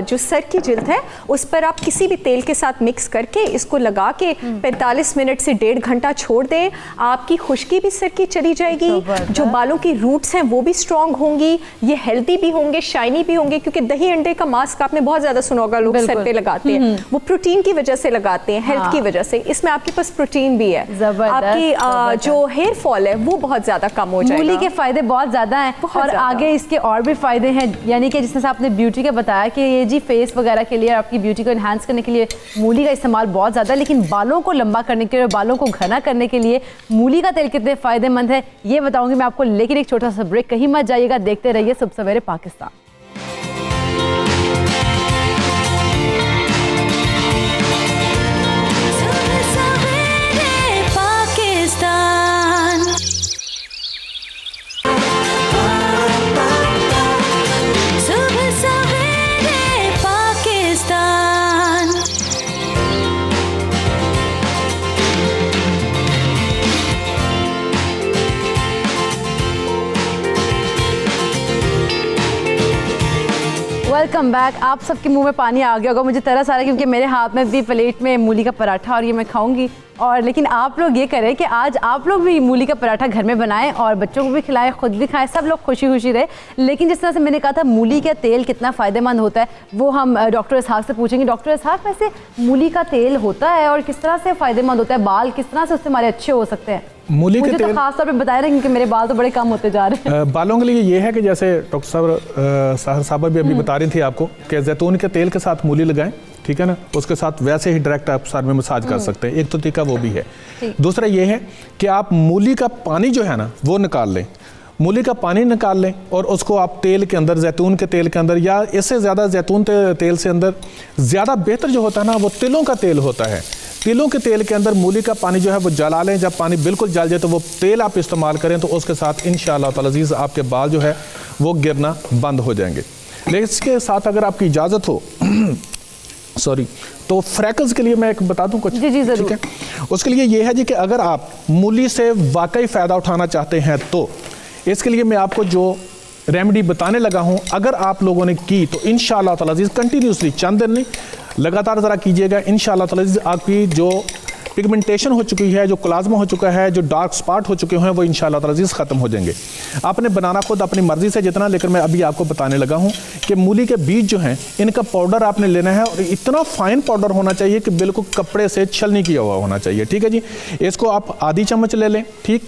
जो सर की जिल्द है उस पर आप किसी भी तेल के साथ मिक्स करके इसको लगा के 45 मिनट से 1.5 घंटा छोड़ दें, आपकी खुश्की भी सर की चली जाएगी, जो बालों की रूट्स हैं वो भी स्ट्रॉन्ग होंगी, ये हेल्दी भी होंगे, शाइनी भी होंगे। क्योंकि दही अंडे का मास्क आपने बहुत ज्यादा सुना होगा, लोग सर पे लगाते हैं, वो प्रोटीन की वजह से लगाते हैं, हेल्थ की वजह से। इसमें आपके पास प्रोटीन भी है, आपकी जो हेयर फॉल है वो बहुत ज्यादा कम हो जाएगा। मूली के फायदे बहुत ज्यादा हैं, और आगे इसके और भी फायदे हैं। यानी कि जिस तरह से आपने ब्यूटी का बताया कि ये जी फेस वगैरह के लिए, आपकी ब्यूटी को एनहांस करने के लिए मूली का इस्तेमाल बहुत ज्यादा है, लेकिन बालों को लंबा करने के लिए, बालों को घना करने के लिए मूली का तेल कितने फायदेमंद है ये बताऊंगी मैं आपको। लेकिन एक छोटा सा ब्रेक, कहीं मत जाइएगा, देखते रहिए सुबह सवेरे पाकिस्तान। Welcome back. आप सबके मुंह में पानी आ गया होगा, मुझे तरस आ रहा है क्योंकि मेरे हाथ में भी प्लेट में मूली का पराठा और ये मैं खाऊंगी। और लेकिन आप लोग ये करें कि आज आप लोग भी मूली का पराठा घर में बनाएं और बच्चों को भी खिलाएं, खुद भी खाएं, सब लोग खुशी खुशी रहे। लेकिन जिस तरह से मैंने कहा था मूली का तेल कितना फ़ायदेमंद होता है वो हम डॉक्टर इसहाक से पूछेंगे। डॉक्टर इसहाक, वैसे मूली का तेल होता है और किस तरह से फ़ायदेमंद होता है, बाल किस तरह से उससे हमारे अच्छे हो सकते हैं? मूली के तेल तो खास तौर पे बताया क्योंकि मेरे बाल तो बड़े कम होते जा रहे हैं। बालों के लिए ये है कि जैसे डॉक्टर साहब साहर साहबा भी अभी बता रही थी आपको कि जैतून के तेल के साथ मूली लगाएं, ठीक है ना, उसके साथ वैसे ही डायरेक्ट आप सर में मसाज कर सकते हैं। एक तो तरीका वो भी है। दूसरा ये है कि आप मूली का पानी जो है ना वो निकाल लें, मूली का पानी निकाल लें और उसको आप तेल के अंदर, जैतून के तेल के अंदर, या इससे ज़्यादा जैतून तेल से अंदर ज़्यादा बेहतर जो होता है ना वो तिलों का तेल होता है। तिलों के तेल के अंदर मूली का पानी जो है वो जला लें। जब पानी बिल्कुल जल जाए तो वो तेल आप इस्तेमाल करें, तो उसके साथ इंशाअल्लाह ताला अज़ीज़ आपके बाल जो है वो गिरना बंद हो जाएंगे। लेकिन इसके साथ अगर आपकी इजाज़त हो सॉरी, तो फ्रैकल्स के लिए मैं एक बता दूं कुछ। जी जी ज़रूर। ठीक है, उसके लिए ये है जी कि अगर आप मूली से वाकई फ़ायदा उठाना चाहते हैं तो इसके लिए मैं आपको जो रेमेडी बताने लगा हूं, अगर आप लोगों ने की तो इंशाअल्लाह ताला अज़ीज़ कंटिन्यूसली चंद दिन नहीं लगातार ज़रा कीजिएगा, इंशाअल्लाह ताला अज़ीज़ आपकी जो पिगमेंटेशन हो चुकी है, जो क्लाज्मा हो चुका है, जो डार्क स्पॉट हो चुके हैं, वो इंशाअल्लाह ताला अज़ीज़ ख़त्म हो जाएंगे। आपने बनाना खुद अपनी मर्ज़ी से जितना, लेकिन मैं अभी आपको बताने लगा हूँ कि मूली के बीज जो हैं इनका पाउडर आपने लेना है और इतना फाइन पाउडर होना चाहिए कि बिल्कुल कपड़े से छलनी किया हुआ होना चाहिए। ठीक है जी, इसको आप आधी चम्मच ले लें। ठीक,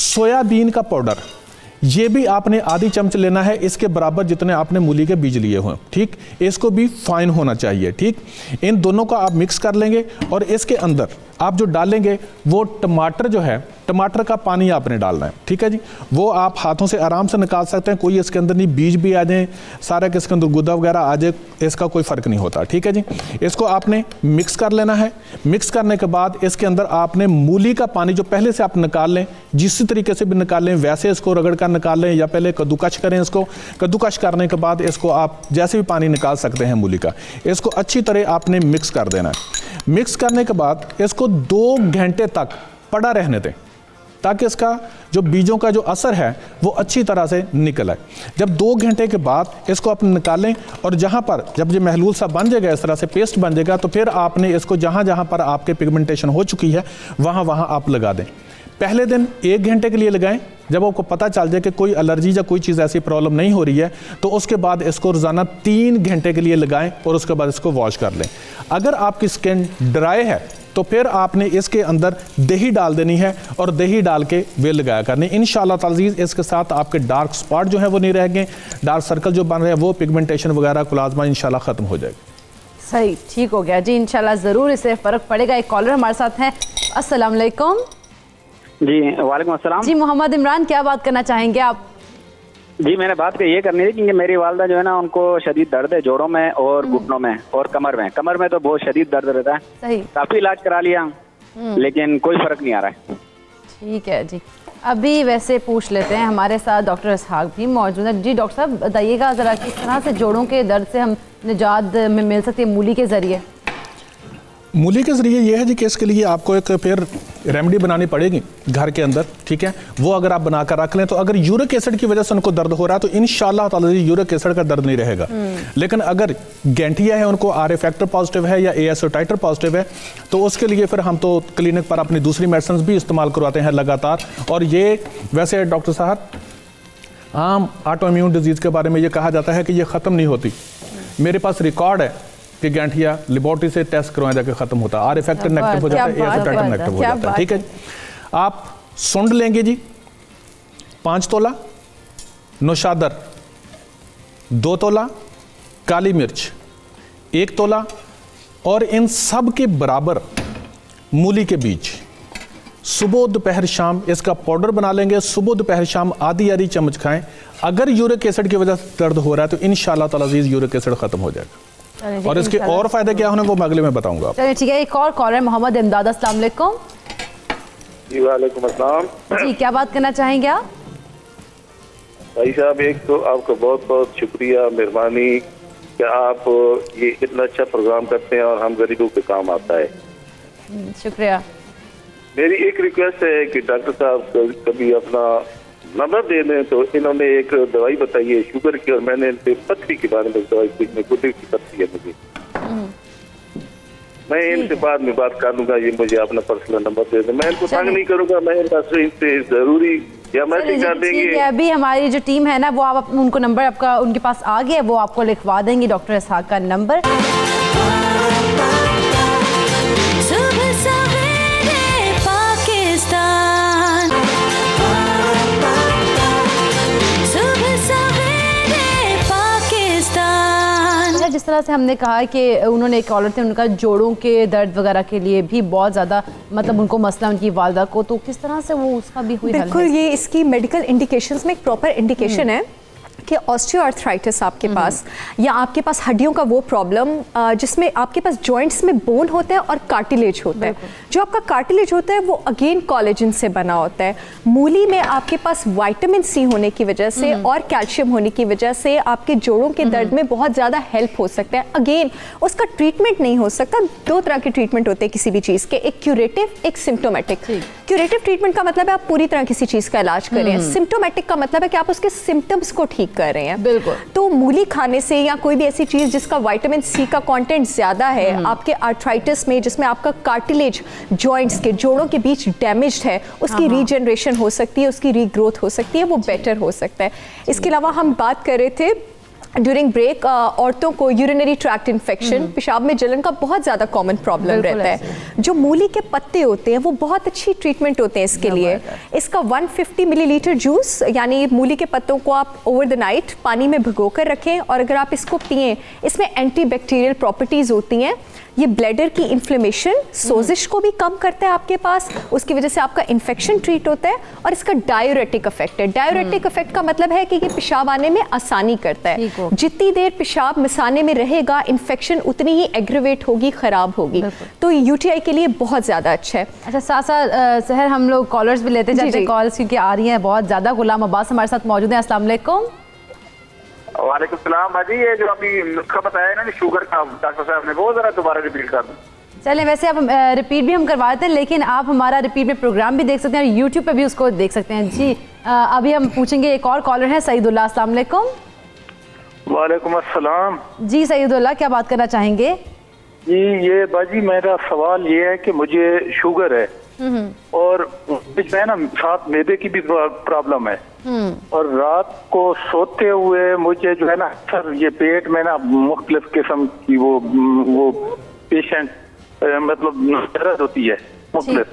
सोयाबीन का पाउडर ये भी आपने आधी चम्मच लेना है, इसके बराबर जितने आपने मूली के बीज लिए हुए। ठीक, इसको भी फाइन होना चाहिए। ठीक, इन दोनों को आप मिक्स कर लेंगे और इसके अंदर आप जो डालेंगे वो टमाटर जो है, टमाटर का पानी आपने डालना है, ठीक है जी। वो आप हाथों से आराम से निकाल सकते हैं, कोई इसके अंदर नहीं बीज भी आ जाए, सारा के इसके अंदर गुदा वगैरह आ जाए, इसका कोई फ़र्क नहीं होता, ठीक है जी। इसको आपने मिक्स कर लेना है। मिक्स करने के बाद इसके अंदर आपने मूली का पानी जो पहले से आप निकाल लें, जिस तरीके से भी निकाल लें वैसे इसको रगड़ कर निकाल लें, या पहले कद्दूकश करें। इसको कद्दूकश करने के बाद इसको आप जैसे भी पानी निकाल सकते हैं मूली का, इसको अच्छी तरह आपने मिक्स कर देना है। मिक्स करने के बाद इसको 2 घंटे तक पड़ा रहने दें, ताकि इसका जो बीजों का जो असर है वो अच्छी तरह से निकल आए। जब 2 घंटे के बाद इसको आप निकालें, और जहाँ पर जब ये महलूल सा बन जाएगा, इस तरह से पेस्ट बन जाएगा, तो फिर आपने इसको जहाँ जहाँ पर आपके पिगमेंटेशन हो चुकी है वहाँ वहाँ आप लगा दें। पहले दिन 1 घंटे के लिए लगाएं। जब आपको पता चल जाए कि कोई एलर्जी या कोई चीज़ ऐसी प्रॉब्लम नहीं हो रही है, तो उसके बाद इसको रोज़ाना 3 घंटे के लिए लगाएं और उसके बाद इसको वॉश कर लें। अगर आपकी स्किन ड्राई है तो फिर आपने इसके अंदर दही डाल देनी है और दही डाल के वे लगाया करनी। इंशाल्लाह ताज़ीज़ इसके साथ आपके डार्क स्पॉट जो है वो नहीं रहेंगे, डार्क सर्कल जो बन रहे हैं वो, पिगमेंटेशन वगैरह कोलाज़मा इंशाल्लाह ख़त्म हो जाएगी। सही, ठीक हो गया जी, इंशाल्लाह ज़रूर इससे फ़र्क पड़ेगा। एक कॉलर हमारे साथ हैं। अस्सलाम वालेकुम। जी वालेकुम अस्सलाम। जी मोहम्मद इमरान, क्या बात करना चाहेंगे आप? जी मैंने बात ये करनी थी कि मेरी वालदा जो है ना, उनको शदीद दर्द है जोड़ों में और घुटनों में और कमर में। कमर में तो बहुत शदीद दर्द रहता है। सही। काफ़ी इलाज करा लिया लेकिन कोई फ़र्क नहीं आ रहा है। ठीक है जी, अभी वैसे पूछ लेते हैं, हमारे साथ डॉक्टर इसहाक भी मौजूद है। जी डॉक्टर साहब बताइएगा ज़रा, किस तरह से जोड़ों के दर्द से हम निजात में मिल सकती है मूली के ज़रिए? मूली के ज़रिए ये है जी कि इसके लिए आपको एक फिर रेमेडी बनानी पड़ेगी घर के अंदर, ठीक है। वो अगर आप बनाकर रख लें तो अगर यूरिक एसिड की वजह से उनको दर्द हो रहा है तो इंशाल्लाह ताला यूरिक एसिड का दर्द नहीं रहेगा। लेकिन अगर गैंठिया है, उनको आर फैक्टर पॉजिटिव है या ASO टाइटर पॉजिटिव है, तो उसके लिए फिर हम तो क्लिनिक पर अपनी दूसरी मेडिसिन भी इस्तेमाल करवाते हैं लगातार। और ये वैसे डॉक्टर साहब आम ऑटो इम्यून डिजीज़ के बारे में ये कहा जाता है कि ये ख़त्म नहीं होती। मेरे पास रिकॉर्ड है कि गैंठिया लेबोरेटरी से टेस्ट करवाया जाकर खत्म होता है, आर फैक्टर नेगेटिव हो जाता है, ASO टाइटर नेगेटिव हो जाता है, ठीक है जी। आप सुंड लेंगे जी 5 तोला, नौशादर 2 तोला, काली मिर्च 1 तोला, और इन सब के बराबर मूली के बीज सुबह दोपहर शाम इसका पाउडर बना लेंगे। सुबह दोपहर शाम आधी चम्मच खाएं। अगर यूरिक एसिड की वजह से दर्द हो रहा है तो इंशाल्लाह ताला यूरिक एसिड खत्म हो जाएगा। और इसके और फायदे क्या होने वो मैं अगले में बताऊंगा। चलिए ठीक है, एक और कॉलर है मोहम्मद इमदाद। अस्सलाम वालेकुम। जी वालेकुम अस्सलाम। जी क्या बात करना चाहेंगे आप? भाई साहब, एक तो आपका बहुत बहुत शुक्रिया, मेहरबानी कि आप ये इतना अच्छा प्रोग्राम करते हैं और हम गरीबों के काम आता है। शुक्रिया। मेरी एक रिक्वेस्ट है कि डॉक्टर साहब कभी अपना नंबर दे दें। तो इन्होंने एक दवाई बताई है शुगर की, और मैंने इनसे पथरी के बारे में दवाई की, गुर्दे की पथरी है मुझे। मैं इनसे बाद में बात कर लूंगा, ये मुझे अपना पर्सनल नंबर दे दें। मैं इनको तंग नहीं करूंगा, मैं इनसे जरूरी या मैसेज कर देंगे। ठीक है, अभी हमारी जो टीम है ना वो आप उनको नंबर आपका उनके पास आ गया, वो आपको लिखवा देंगे डॉक्टर इसहाक का नंबर। जिस तरह से हमने कहा कि उन्होंने एक कॉलर थे, उनका जोड़ों के दर्द वगैरह के लिए भी बहुत ज़्यादा मतलब उनको मसला उनकी वालदा को, तो किस तरह से वो उसका भी हुई? बिल्कुल, ये इसकी मेडिकल इंडिकेशंस में एक प्रॉपर इंडिकेशन है कि ऑस्टियोआर्थराइटिस आपके पास, या आपके पास हड्डियों का वो प्रॉब्लम जिसमें आपके पास जॉइंट्स में बोन होता है और कार्टिलेज होता है। जो आपका कार्टिलेज होता है वो अगेन कोलेजन से बना होता है। मूली में आपके पास विटामिन सी होने की वजह से और कैल्शियम होने की वजह से आपके जोड़ों के दर्द में बहुत ज़्यादा हेल्प हो सकता है। अगेन उसका ट्रीटमेंट नहीं हो सकता। 2 तरह के ट्रीटमेंट होते हैं किसी भी चीज़ के, एक क्यूरेटिव, एक सिम्टोमेटिक। क्यूरेटिव ट्रीटमेंट का मतलब है आप पूरी तरह किसी चीज़ का इलाज कर रहे हैं। सिम्टोमेटिक का मतलब है कि आप उसके सिम्टम्स को ठीक कर रहे हैं। बिल्कुल। तो मूली खाने से या कोई भी ऐसी चीज जिसका विटामिन सी का कंटेंट ज्यादा है आपके आर्थराइटिस में, जिसमें आपका कार्टिलेज जॉइंट्स के जोड़ों के बीच डैमेज्ड है, उसकी रीजनरेशन हो सकती है, उसकी रीग्रोथ हो सकती है, वो बेटर हो सकता है। इसके अलावा हम बात कर रहे थे ड्यूरिंग ब्रेक औरतों को यूरिनरी ट्रैक्ट इन्फेक्शन, पेशाब में जलन का बहुत ज़्यादा कॉमन प्रॉब्लम रहता है। जो मूली के पत्ते होते हैं वो बहुत अच्छी ट्रीटमेंट होते हैं इसके लिए। इसका 150 मिलीलीटर जूस यानी मूली के पत्तों को आप ओवर द नाइट पानी में भिगो कर रखें और अगर आप इसको पिएं, इसमें एंटी बैक्टीरियल प्रॉपर्टीज़ होती हैं। ये ब्लैडर की इन्फ्लेमेशन, सोजिश को भी कम करता है आपके पास, उसकी वजह से आपका इन्फेक्शन ट्रीट होता है। और इसका डायूरेटिक इफेक्ट है। डायूरेटिक इफेक्ट का मतलब है कि ये पेशाब आने में आसानी करता है। जितनी देर पेशाब मिसाने में रहेगा, इन्फेक्शन उतनी ही एग्रीवेट होगी, ख़राब होगी। तो यूटीआई के लिए बहुत ज़्यादा अच्छा है। अच्छा साथ साथ सहर हम लोग कॉलर्स भी लेते जाते हैं, कॉल्स क्योंकि आ रही हैं बहुत ज़्यादा। गुलाम अब्बास हमारे साथ मौजूद हैं। अस्सलाम वालेकुम। वालेकुम सलाम भाजी। ये जो अभी नुस्खा बताया ना शुगर का डॉक्टर साहब ने, वो जरा दोबारा रिपीट कर दो। चलें, वैसे आप रिपीट भी हम करवाते हैं, लेकिन आप हमारा रिपीट में प्रोग्राम भी देख सकते हैं और यूट्यूब पे भी उसको देख सकते हैं। जी अभी हम पूछेंगे, एक और कॉलर है सईदुल्लाह। अस्सलाम वालेकुम। वालेकुम अस्सलाम। जी सईदुल्लाह, क्या बात करना चाहेंगे? जी ये बाजी मेरा सवाल ये है कि मुझे शुगर है और है ना, साथ मैदे की भी प्रॉब्लम है और रात को सोते हुए मुझे जो है ना अक्सर ये पेट में ना मुख्तलिफ किस्म की वो पेशेंट मतलब दर्द होती है मुख्तलिफ,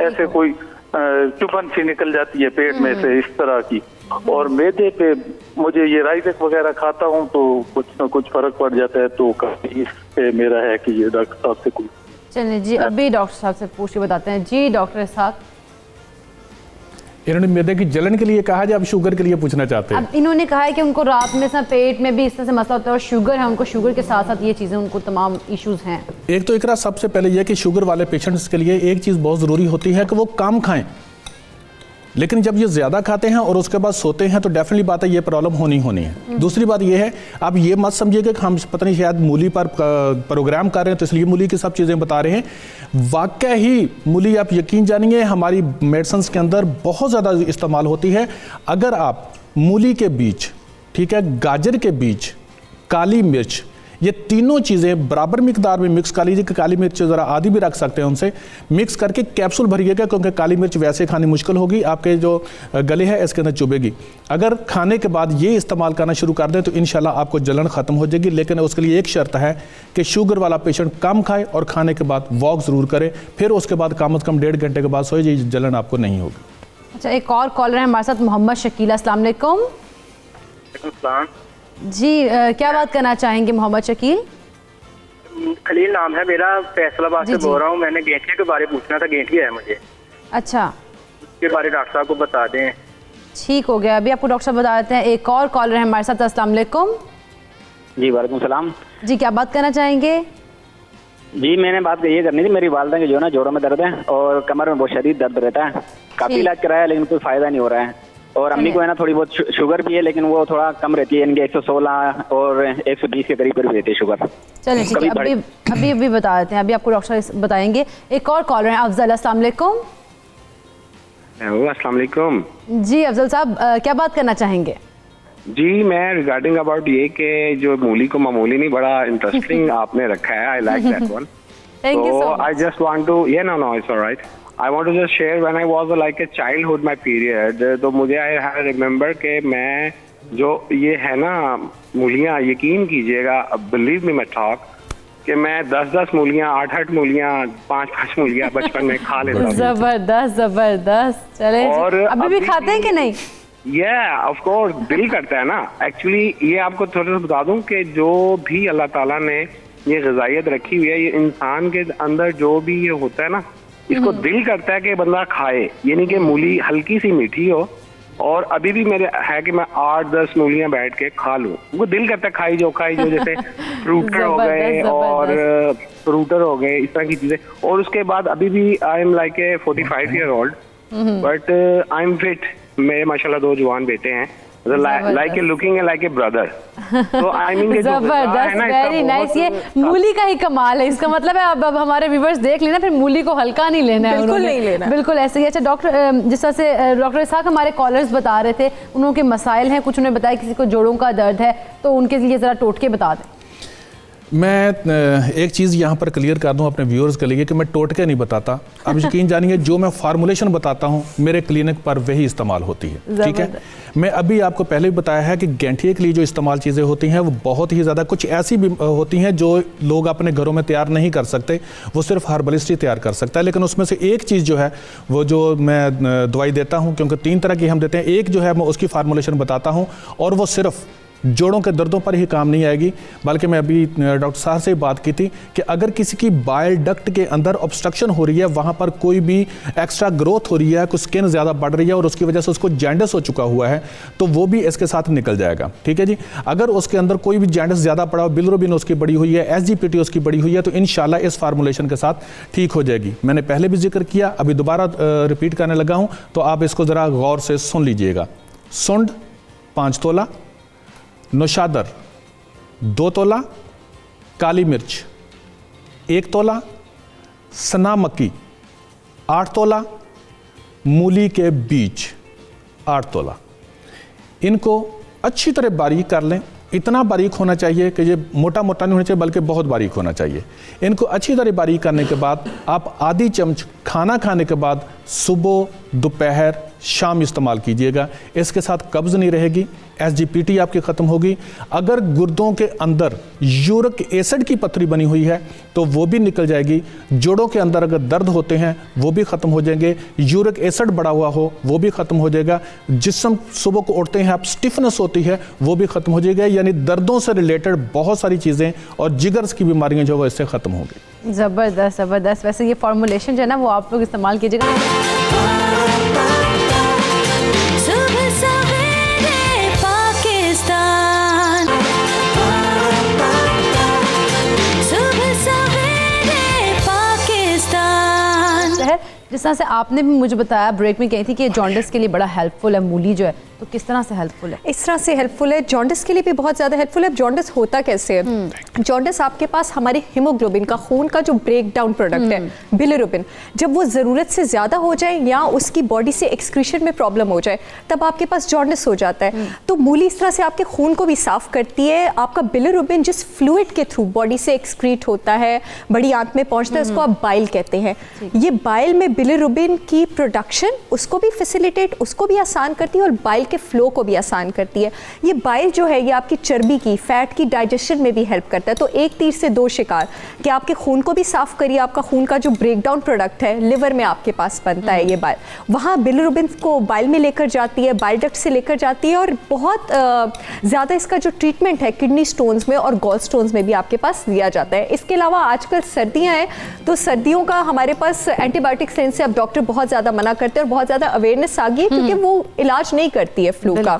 ऐसे कोई चुभन सी निकल जाती है पेट में से, इस तरह की। और मैदे पे मुझे ये राइजक वगैरह खाता हूँ तो कुछ ना कुछ फर्क पड़ जाता है। तो इस पे मेरा है कि ये डॉक्टर साहब से कोई। चलिए जी अभी डॉक्टर साहब से पूछ के बताते हैं। जी डॉक्टर साहब, इन्होंने मैदे की जलन के लिए कहा, जब शुगर के लिए पूछना चाहते हैं। अब इन्होंने कहा है कि उनको रात में से पेट में भी इस तरह से मसला होता है और शुगर है उनको, शुगर के साथ साथ ये चीज़ें उनको तमाम इश्यूज हैं। एक तो इकरा सबसे पहले यह कि शुगर वाले पेशेंट्स के लिए एक चीज़ बहुत ज़रूरी होती है कि वो कम खाएं, लेकिन जब ये ज़्यादा खाते हैं और उसके बाद सोते हैं तो डेफिनेटली बात है ये प्रॉब्लम होनी है। दूसरी बात ये है, आप ये मत समझिएगा कि हम पता नहीं शायद मूली पर प्रोग्राम कर रहे हैं तो इसलिए मूली की सब चीज़ें बता रहे हैं। वाकई ही मूली आप यकीन जानिए हमारी मेडिसिन्स के अंदर बहुत ज़्यादा इस्तेमाल होती है। अगर आप मूली के बीज, ठीक है, गाजर के बीज, काली मिर्च, ये तीनों चीज़ें बराबर मिकदार में मिक्स कर लीजिए कि काली मिर्च ज़रा आधी भी रख सकते हैं उनसे, मिक्स करके कैप्सूल भरिएगा क्योंकि काली मिर्च वैसे खानी मुश्किल होगी, आपके जो गले है इसके अंदर चुभेगी। अगर खाने के बाद ये इस्तेमाल करना शुरू कर दें तो इंशाल्लाह आपको जलन ख़त्म हो जाएगी, लेकिन उसके लिए एक शर्त है कि शुगर वाला पेशेंट कम खाए और खाने के बाद वॉक ज़रूर करे, फिर उसके बाद कम से कम 1.5 घंटे के बाद सोए, ये जलन आपको नहीं होगी। अच्छा एक और कॉलर है हमारे साथ, मोहम्मद शकील। अस्सलाम वालेकुम। जी क्या बात करना चाहेंगे मोहम्मद शकील? खलील नाम है मेरा, फैसलाबाद से बोल रहा हूँ। मैंने गेंठिया के बारे में पूछना था, गेंठिया है मुझे। अच्छा, उसके बारे डॉक्टर साहब को बता दें। ठीक हो गया, अभी आपको डॉक्टर साहब बता देते हैं। एक और कॉलर है हमारे साथ। अस्सलाम वालेकुम। जी वालेकुम सलाम। जी क्या बात करना चाहेंगे? जी मैंने बात ये करनी थी, मेरी वालदा के जो है ना जोड़ों में दर्द है और कमर में बहुत शदीद दर्द रहता है। काफ़ी इलाज कराया लेकिन कोई फ़ायदा नहीं हो रहा है। और अम्मी को है ना थोड़ी बहुत शुगर भी है लेकिन वो थोड़ा कम रहती है, इनके 116 और 120 के करीब रहती है शुगर। चलिए ठीक है, अभी बता देते हैं, अभी आपको डॉक्टर बताएंगे। एक और कॉलर है अफजल। अस्सलाम वालेकुम। अस्सलाम वालेकुम। जी अफजल साहब क्या बात करना चाहेंगे? जी मैं रिगार्डिंग अबाउट ये कि जो मूली को मामूली नहीं, बड़ा इंटरेस्टिंग आपने रखा है। I like that one. Thank you so much. I just want to, no, it's all right. I want to just share when I was like a childhood my period. तो मुझे I remember कि मैं जो ये है ना मूलियाँ, यकीन कीजिएगा, believe me my talk, कि मैं 10-10 मूलियाँ, 8-8 मूलियाँ, 5-5 मूलियाँ बचपन में खा लेता था। जबरदस्त। चले और अभी भी खाते हैं कि नहीं? ऑफ कोर्स दिल करता है ना। एक्चुअली ये आपको थोड़ा सा बता दूं कि जो भी अल्लाह ताला ने ये ग़िज़ाइयत रखी हुई है, ये इंसान के अंदर जो भी ये होता है ना, इसको दिल करता है कि बंदा खाए। यानी कि मूली हल्की सी मीठी हो और अभी भी मेरे है कि मैं 8-10 मूलियाँ बैठ के खा लूँ। वो दिल करता है खाई जो जैसे फ्रूटर हो गए और फ्रूटर हो गए, इस तरह की चीज़ें। और उसके बाद अभी भी I am like a 45 year old but I am fit. मेरे माशाल्लाह 2 जवान बेटे हैं, like looking like a brother. तो I mean जबरदस्त, वेरी नाइस। ये मूली का ही कमाल है। इसका मतलब है अब हमारे व्यूवर्स देख लेना, फिर मूली को हल्का नहीं लेना है, बिल्कुल नहीं लेना, बिल्कुल ऐसे ही। अच्छा डॉक्टर, जिस तरह से डॉक्टर इसहाक हमारे कॉलर्स बता रहे थे, उनके मसाइल हैं, कुछ उन्होंने बताया किसी को जोड़ों का दर्द है, तो उनके लिए ज़रा टोटके बता दें। मैं एक चीज़ यहाँ पर क्लियर कर दूँ अपने व्यूअर्स के लिए कि मैं टोटके नहीं बताता। अब यकीन जानिए जो मैं फार्मूलेशन बताता हूँ मेरे क्लिनिक पर वही इस्तेमाल होती है, ठीक है। मैं अभी आपको पहले भी बताया है कि गैंठिए के लिए जो इस्तेमाल चीज़ें होती हैं वो बहुत ही ज़्यादा, कुछ ऐसी भी होती हैं जो लोग अपने घरों में तैयार नहीं कर सकते, वो सिर्फ हर्बलिस्ट ही तैयार कर सकता है। लेकिन उसमें से एक चीज़ जो है वो जो मैं दवाई देता हूँ, क्योंकि 3 तरह की हम देते हैं, एक जो है मैं उसकी फार्मूलेशन बताता हूँ और वो सिर्फ जोड़ों के दर्दों पर ही काम नहीं आएगी, बल्कि मैं अभी डॉक्टर साहब से बात की थी कि अगर किसी की बाइल डक्ट के अंदर ऑब्स्ट्रक्शन हो रही है, वहाँ पर कोई भी एक्स्ट्रा ग्रोथ हो रही है, कुछ स्किन ज़्यादा बढ़ रही है और उसकी वजह से उसको जैंडिस हो चुका हुआ है, तो वो भी इसके साथ निकल जाएगा। ठीक है जी। अगर उसके अंदर कोई भी जैंडिस ज़्यादा पड़ा हो, बिलिरुबिन उसकी बड़ी हुई है, SGPT उसकी बड़ी हुई है, तो इंशाल्लाह इस फार्मूलेशन के साथ ठीक हो जाएगी। मैंने पहले भी जिक्र किया, अभी दोबारा रिपीट करने लगा हूँ, तो आप इसको ज़रा गौर से सुन लीजिएगा। सुंड 5 तोला, नौशादर 2 तोला, काली मिर्च 1 तोला, सना मक्की 8 तोला, मूली के बीज 8 तोला। इनको अच्छी तरह बारीक कर लें। इतना बारीक होना चाहिए कि ये मोटा मोटा नहीं होना चाहिए, बल्कि बहुत बारीक होना चाहिए। इनको अच्छी तरह बारीक करने के बाद आप आधी चम्मच खाना खाने के बाद सुबह, दोपहर, शाम इस्तेमाल कीजिएगा। इसके साथ कब्ज़ नहीं रहेगी, SGPT आपकी ख़त्म होगी। अगर गुर्दों के अंदर यूरिक एसिड की पथरी बनी हुई है तो वो भी निकल जाएगी। जोड़ों के अंदर अगर दर्द होते हैं वो भी ख़त्म हो जाएंगे। यूरिक एसिड बढ़ा हुआ हो वो भी ख़त्म हो जाएगा। जिस्म सुबह को उठते हैं आप स्टिफनेस होती है वो भी ख़त्म हो जाएगा। यानी दर्दों से रिलेटेड बहुत सारी चीज़ें और जिगर्स की बीमारियाँ जो है इससे ख़त्म होंगी। ज़बरदस्त ज़बरदस्त। वैसे ये फॉर्मुलेशन जो है ना वो आप लोग इस्तेमाल कीजिएगा। सुबह सवेरे पाकिस्तान, सुबह सवेरे पाकिस्तान। जिस तरह से आपने भी मुझे बताया ब्रेक में कही थी कि जॉन्डिस के लिए बड़ा हेल्पफुल है मूली जो है, तो किस तरह से हेल्पफुल है? इस तरह से हेल्पफुल है, जॉन्डिस के लिए भी बहुत ज़्यादा हेल्पफुल है। जॉन्डिस होता कैसे है? जॉन्डिस आपके पास हमारे हीमोग्लोबिन का, खून का जो ब्रेक डाउन प्रोडक्ट है बिलिरुबिन, जब वो ज़रूरत से ज़्यादा हो जाए या उसकी बॉडी से एक्सक्रीशन में प्रॉब्लम हो जाए तब आपके पास जॉन्डिस हो जाता है। तो मूली इस तरह से आपके खून को भी साफ़ करती है। आपका बिलिरुबिन जिस फ्लूइड के थ्रू बॉडी से एक्सक्रीट होता है, बड़ी आंत में पहुँचता है, उसको आप बाइल कहते हैं। ये बाइल में बिलिरुबिन की प्रोडक्शन उसको भी फैसिलिटेट, उसको भी आसान करती है और बाइल के फ्लो को भी आसान करती है। ये बाइल जो है ये आपकी चर्बी की, फैट की डाइजेशन में भी हेल्प करता है। तो एक तीर से 2 शिकार कि आपके खून को भी साफ करिए। आपका खून का जो ब्रेक डाउन प्रोडक्ट है लिवर में आपके पास बनता है ये बाइल, वहाँ बिलिरुबिन को बाइल में लेकर जाती है, बाइल डक्ट से लेकर जाती है और बहुत ज़्यादा इसका जो ट्रीटमेंट है किडनी स्टोन्स में और गॉल स्टोन्स में भी आपके पास दिया जाता है। इसके अलावा आजकल सर्दियाँ हैं तो सर्दियों का हमारे पास एंटीबायोटिक्स लेने से अब डॉक्टर बहुत ज़्यादा मना करते हैं और बहुत ज़्यादा अवेयरनेस आ गई है क्योंकि वो इलाज नहीं करती है फ्लू का।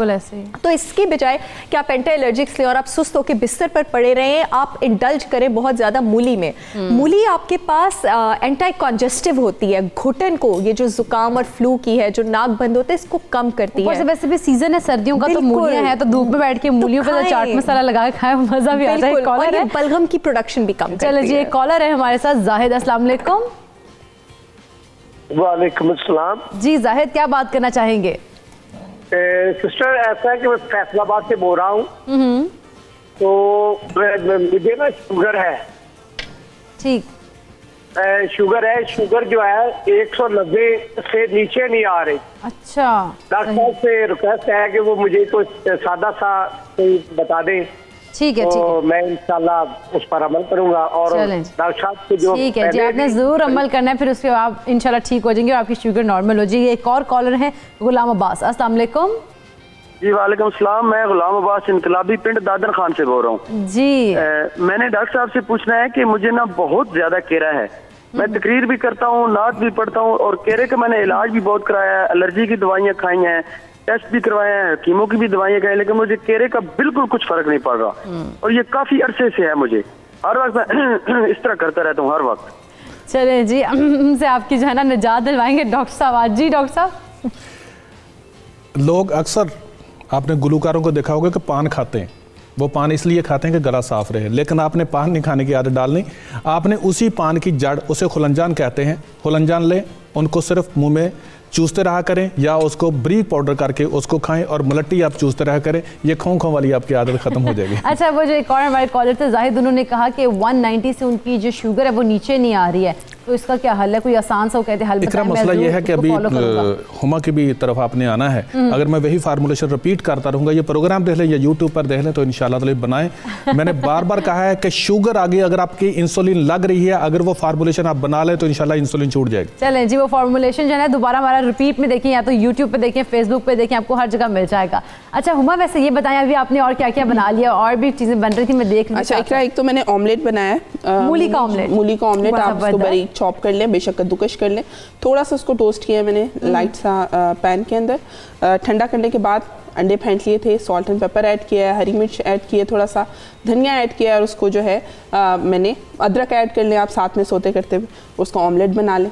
तो इसकी बजाय कि आप एंटी एलर्जिक्स लें और आप सुस्त होकर बिस्तर पर पड़े रहें, आप इंडल्ज करें बहुत ज़्यादा मूली में। मूली आपके पास एंटी कॉन्जेस्टिव होती है, घुटन को, ये जो जुकाम और फ्लू की है, जो नाक बंद होते हैं, इसको कम करती है। वैसे भी सीजन है सर्दियों का, तो मूलियां हैं तो धूप में बैठ के मूलियों पर चाट मसाला लगा के खाएं, मजा भी आता है। कॉलर है, बलगम की प्रोडक्शन भी कम करती है। चलो जी, एक कॉलर है हमारे साथ, जाहिद। अस्सलाम वालेकुम। वालेकुम अस्सलाम। जी जाहिद, क्या बात करना चाहेंगे? सिस्टर, ऐसा है कि मैं फैसलाबाद से बोल रहा हूँ, तो मुझे ना शुगर है। ठीक। शुगर है, शुगर जो है 190 से नीचे नहीं आ रही। अच्छा। डॉक्टर साहब से रिक्वेस्ट है कि वो मुझे कुछ सादा सा कोई बता दें। ठीक है, तो ठीक है। मैं इंशाल्लाह उस पर अमल करूंगा और डॉक्टर साहब को जो ठीक है जी, आपने जरूर अमल करना है, फिर उसके आप इंशाल्लाह ठीक हो जाएंगे और आपकी शुगर नॉर्मल हो जाएगी। एक और कॉलर है गुलाम अब्बास। अस्सलाम वालेकुम। जी वालेकुम सलाम। मैं गुलाम अब्बास इनकलाबी पिंड दादर खान से बोल रहा हूँ जी। मैंने डॉक्टर साहब से पूछना है कि मुझे ना बहुत ज्यादा केरा है। मैं तकरीर भी करता हूँ, नात भी पढ़ता हूँ और केरे का मैंने इलाज भी बहुत कराया है, एलर्जी की दवाइयाँ खाई हैं, टेस्ट भी करवाए हैं, कीमो की भी दवाइयाँ खाई, लेकिन मुझे केरे का बिल्कुल कुछ फर्क नहीं पड़ रहा और ये काफी अरसे से है। मुझे हर वक्त मैं इस तरह करता रहता हूँ हर वक्त। चले जी, हमसे आपकी जो है ना निजात दिलवाएंगे डॉक्टर साहब आज। जी डॉक्टर साहब। लोग अक्सर आपने गुलूकारों को देखा होगा कि पान खाते हैं, वो पान इसलिए खाते हैं कि गला साफ रहे, लेकिन आपने पान नहीं खाने की आदत डालनी। आपने उसी पान की जड़, उसे खुलंजान कहते हैं, खुलंजान लें, उनको सिर्फ मुंह में चूसते रहा करें या उसको ब्रीक पाउडर करके उसको खाएं और मुलट्टी आप चूसते रहा करें। ये खों वाली आपकी आदत खत्म हो जाएगी। अच्छा, वो जो एक और हमारे कॉलर थे जाहिद, उन्होंने कहा कि 190 से उनकी जो शुगर है वो नीचे नहीं आ रही है, तो इसका क्या हल है? कोई आसान सा कहते हल इकरा, मसला ये है कि अभी हुमा की भी तरफ आपने आना है। अगर मैं वही फार्मूलेशन रिपीट करता रहूँगा, ये प्रोग्राम देख लें या यूट्यूब पर देख लें, तो इंशाल्लाह ताला बनाएं। मैंने बार बार कहा है कि शुगर आगे अगर आपकी इंसुलिन लग रही है, अगर वो फार्मूलेशन आप बना लें तो इंशाल्लाह इंसुलिन छूट जाएगी। चलें जी, वो फार्मूलेशन जो है दोबारा हमारा रिपीट में देखें, या तो यूट्यूब पे देखें, फेसबुक पे देखें, आपको हर जगह मिल जाएगा। अच्छा हुमा, वैसे ये बताएं अभी आपने और क्या क्या बना लिया? और भी चीज़ें बन रही थी, मैं देख रही थी। अच्छा इकरा, एक तो मैंने ऑमलेट बनाया है, मूली का ऑमलेट। मूली का ऑमलेट आप उसको बारीक चॉप कर लें, बेशक कद्दूकश कर लें, थोड़ा सा उसको टोस्ट किया मैंने लाइट सा पैन के अंदर। ठंडा करने के बाद अंडे फेंट लिए थे, सॉल्ट एंड पेपर ऐड किया है, हरी मिर्च ऐड की है, थोड़ा सा धनिया ऐड किया है, और उसको जो है मैंने अदरक ऐड कर लें आप साथ में सोते करते हुए, उसका ऑमलेट बना लें।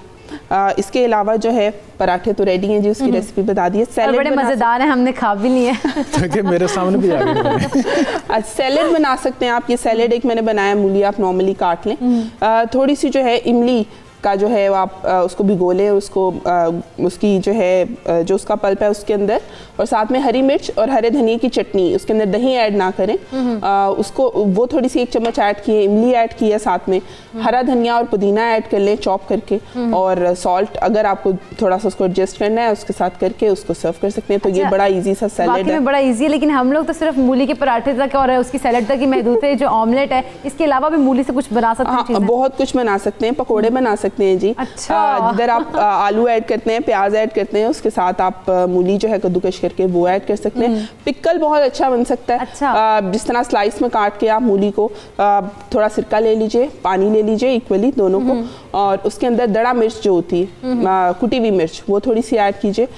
इसके अलावा जो है पराठे तो रेडी हैं जी, उसकी रेसिपी बता दी है। सैलेड बड़े मज़ेदार हैं, हमने खा भी लिए हैं। मेरे सामने भी आ गए। सैलेड बना सकते हैं आप। ये सैलेड एक मैंने बनाया, मूली आप नॉर्मली काट लें, थोड़ी सी जो है इमली का जो है आप उसको भिगो लें, उसको उसकी जो है जो उसका पल्प है उसके अंदर, और साथ में हरी मिर्च और हरे धनिए की चटनी, उसके अंदर दही ऐड ना करें, उसको वो थोड़ी सी 1 चम्मच ऐड की है, इमली ऐड की है, साथ में हरा धनिया और पुदीना ऐड कर लें चॉप करके, और सॉल्ट अगर आपको थोड़ा सा उसको एडजस्ट करना है उसके साथ करके उसको सर्व कर सकते हैं। तो ये बड़ा ईजी सा सैलेड है, बड़ा ईजी है। लेकिन हम लोग तो सिर्फ मूली के पराठे तक और उसकी सैलेड तक ही महदूद है। जो ऑमलेट है, इसके अलावा भी मूली से कुछ बना सकते हैं? बहुत कुछ बना सकते हैं, पकौड़े बना सकते हैं जी। अच्छा। जिधर आप आलू ऐड करते हैं, प्याज ऐड करते हैं, उसके साथ आप मूली जो है कद्दूकश करके वो ऐड कर सकते हैं। पिकल बहुत अच्छा बन सकता है। अच्छा। जिस तरह स्लाइस में काट के आप मूली को थोड़ा सिरका ले लीजिए, पानी ले लीजिए इक्वली दोनों को, और उसके अंदर दड़ा मिर्च जो होती है, कुटी हुई मिर्च, वो थोड़ी सी ऐड कीजिए,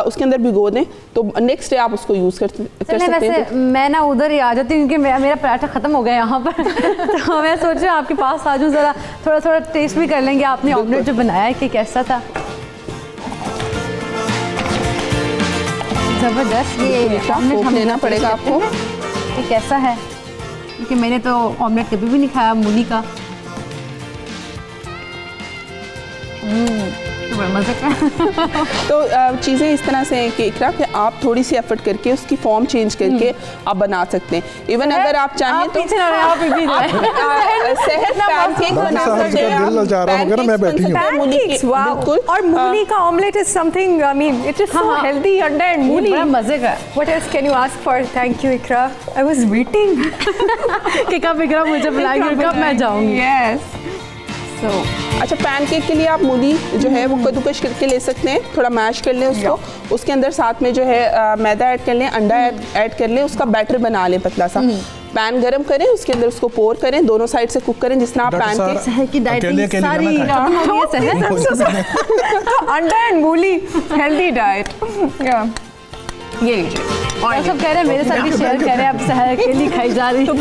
उसके अंदर भिगो दें, तो नेक्स्ट डे आप उसको यूज कर सकते हैं। मैं ना उधर ही आ जाती हूँ क्योंकि मेरा पराठा खत्म हो गया यहाँ पर। तो मैं सोच रही हूँ आपके पास आ जाऊँ, जरा थोड़ा थोड़ा टेस्ट भी कर लेंगे आपने ऑमलेट जो बनाया है कि कैसा था। जबरदस्त। ये ऑमलेट लेना पड़ेगा आपको, ये कैसा है? क्योंकि मैंने तो ऑमलेट कभी भी नहीं खाया मूली का। मज़े का। तो चीज़ें इस तरह से हैं कि इकरा कि आप थोड़ी सी एफर्ट करके उसकी फॉर्म चेंज करके आप बना सकते हैं। इवन अगर आप चाहें तो पैनकेक बना सकते हैं। और मूली का omelette is something, I mean it is so healthy, अंडा एंड मूली, बड़ा मजे का। What else can you ask for? Thank you Iqra, I was waiting कि कब इकरा मुझे बुलाएंगे, कब मैं जाऊंगी। यस। अच्छा, पैनकेक के लिए आप मूली जो है वो कद्दूकश करके ले सकते हैं, थोड़ा मैश कर लें उसको, उसके अंदर साथ में जो है मैदा ऐड कर लें, अंडा ऐड कर लें, उसका बैटर बना लें पतला सा। पैन गरम करें, उसके अंदर उसको पोर करें, दोनों साइड से कुक करें, जिस तरह आप पैनकेक की डाइटिंग सारी अंडा एंड मूली हेल्दी डाइट। ये लीजिए। और सब कह रहे हैं मेरे साथ भी शेयर कर रहे हैं, अब सहर अकेली खाई जा रही है,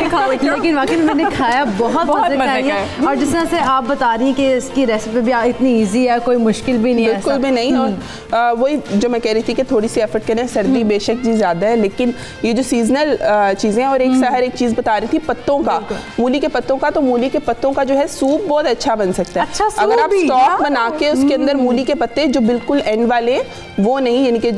लेकिन वाकई में मैंने खाया, बहुत मजे का है। और जिस तरह से आप बता रही हैं कि इसकी रेसिपी भी इतनी इजी है, कोई मुश्किल भी नहीं है, बिल्कुल भी नहीं। और वही जो मैं कह रही थी कि थोड़ी सी एफर्ट करें, सर्दी बेशक जी ज़्यादा है, लेकिन ये जो सीजनल चीज़ें, और एक सहर एक चीज़ बता रही थी पत्तों का, मूली के पत्तों का, तो मूली के पत्तों का जो है सूप बहुत अच्छा बन सकता है। अगर आप स्टॉक बना के उसके अंदर मूली के पत्ते जो बिल्कुल एंड वाले, वो नहीं, यानी कि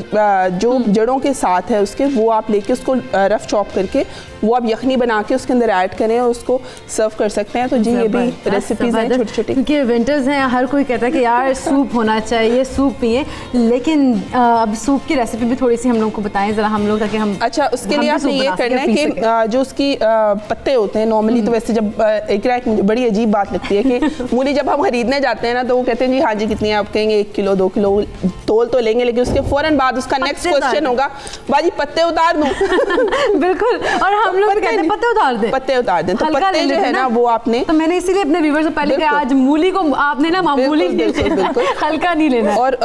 जो जड़ों के साथ है उसके, वो आप लेके उसको रफ चॉप करके वो आप यखनी बना के उसके अंदर ऐड करें और उसको सर्व कर सकते हैं। तो जी ये भी रेसिपीज हैं छोटी छोटी, क्योंकि विंटर्स हैं, हर कोई कहता है कि यार सूप होना चाहिए, सूप पिए, लेकिन अब सूप की रेसिपी भी थोड़ी सी हम लोग को बताएं जरा, हम लोग ताकि हम। अच्छा, उसके लिए आपने ये करना है कि जो उसकी पत्ते होते हैं नॉर्मली, तो वैसे जब एक बड़ी अजीब बात लगती है कि मूली जब हम खरीदने जाते हैं ना, तो वो कहते हैं जी हाँ जी कितनी है, आप कहेंगे 1 किलो 2 किलो, तोल तो लेंगे, लेकिन उसके फौरन बाद उसका नेक्स्ट क्वेश्चन होगा, बाजी पत्ते उतार दूं। बिल्कुल, और हम लोग कहते हैं पत्ते उतार दें, पत्ते उतार दें, तो पत्ते जो है ना वो आपने, तो मैंने इसीलिए अपने व्यूअर्स से पहले कहा आज मूली को आपने ना मामूली बिल्कुल हल्का नहीं लेना, और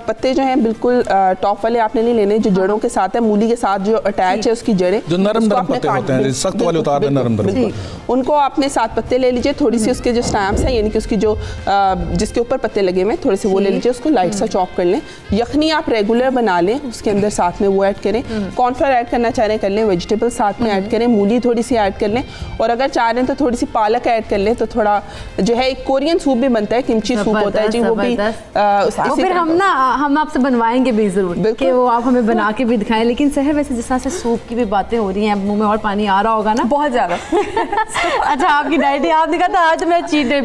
पत्ते जो हैं बिल्कुल टॉप वाले आपने नहीं लेने, जो जड़ों के साथ है, मूली के साथ जो अटैच है उसकी जड़ें, जो नरम पत्ते होते हैं, सख्त वाले उतार दें, नरम उनको आपने 7 पत्ते ले लीजिए, थोड़ी सी उसके जो स्टैम्प्स हैं, यानी कि उसकी जो जिसके ऊपर पत्ते लगे हुए, थोड़े से वो ले लीजिए, उसको लाइट सा चॉप कर लें। यखनी आप रेगुलर बना लें, उसके अंदर साथ में वो ऐड करें, कॉर्नफ्लावर ऐड करना चाह रहे हैं कर लें, वेजिटेबल साथ में ऐड करें, मूली थोड़ी सी ऐड कर लें, और अगर चाह रहे हैं तो थोड़ी सी पालक ऐड कर लें। तो थोड़ा जो है एक कोरियन सूप भी बनता है, किमची सूप होता है जी, वो भी वो फिर हम आपसे बनवाएंगे भी जरूर कि वो आप हमें बना के भी दिखाएं। लेकिन सहर वैसे जिस तरह से सूप की भी बातें हो रही हैं, मुंह में और पानी आ रहा होगा ना बहुत ज्यादा। अच्छा, आपकी डाइट है, आपने कहा था आज मैं चीट डे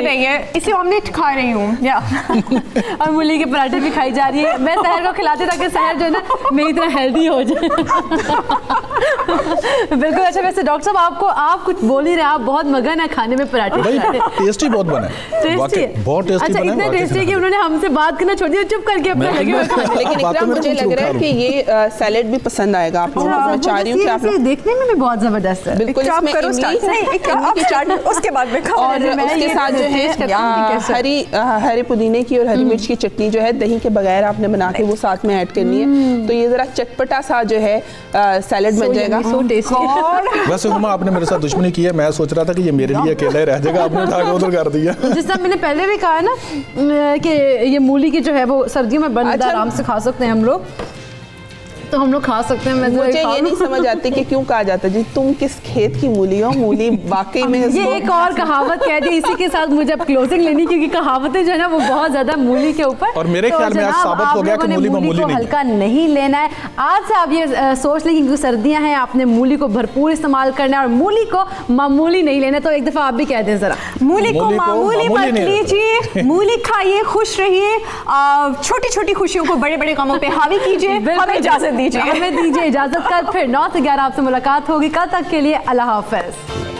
नहीं है, इसे ऑमलेट खा रही हूँ और मूली के पराठे भी खाई जा रही है। मैं सहर को खिलाती ताकि सहर जो है ना मेरी तरह हेल्दी हो जाए। बिल्कुल। अच्छा, वैसे डॉक्टर साहब आप कुछ बोल ही रहे, आप बहुत मगन है खाने में पराठे। टेस्टी बहुत बना है, बहुत टेस्टी बना है। इतना टेस्टी कि उन्होंने हमसे बात करना छोड़ दिया, चुप करके अपने लगे हुए खाने। लेकिन इकराम मुझे लग रहा है कि ये सैलेड भी पसंद आएगा आप लोगों को। मैं चाह रही हूँ कि आप देखने में भी बहुत जबरदस्त है। बिल्कुल, इसमें उसके बाद में खाओ, और उसके साथ जो है हरे पुदीने की और हरी मिर्च की चटनी जो है दही के बगैर आपने बना के वो साथ में ऐड करनी है, तो ये जरा चटपटा सा जो है सैलेड बन जाएगा। वैसे हुमा, आपने मेरे साथ दुश्मनी की है, मैं सोच रहा था कि ये मेरे लिए अकेला ही रह जाएगा, आपने उठा के उधर कर दिया। जिस तरह मैंने पहले भी कहा ना कि ये मूली की जो है वो सर्दियों में बनता आराम से खा सकते हैं हम लोग, तो हम लोग खा सकते हैं। मुझे ये नहीं समझ आती कि क्यों कहा जाता है जी तुम किस खेत की मूली हो, मूली वाकई में ये एक और कहावत कह दी। इसी के साथ मुझे अब क्लोजिंग लेनी, क्योंकि कहावतें जो है ना वो बहुत ज्यादा मूली के ऊपर, और मेरे ख्याल में आज साबित हो गया कि मूली मामूली नहीं, हल्का नहीं लेना है। आज से आप ये सोच लें क्योंकि सर्दियां हैं, आपने मूली को भरपूर इस्तेमाल करना है और मूली को मामूली नहीं लेना। तो एक दफा आप भी कह दें जरा, मूली को मामूली मत लीजिए, मूली खाइए, खुश रहिए, छोटी छोटी खुशियों को बड़े बड़े कामों पे हावी कीजिए। हमें इजाजत दीजिए, हमें दीजिए इजाजत। कल फिर 9 से 11 आपसे मुलाकात होगी। कल तक के लिए अल्लाह हाफ़िज़।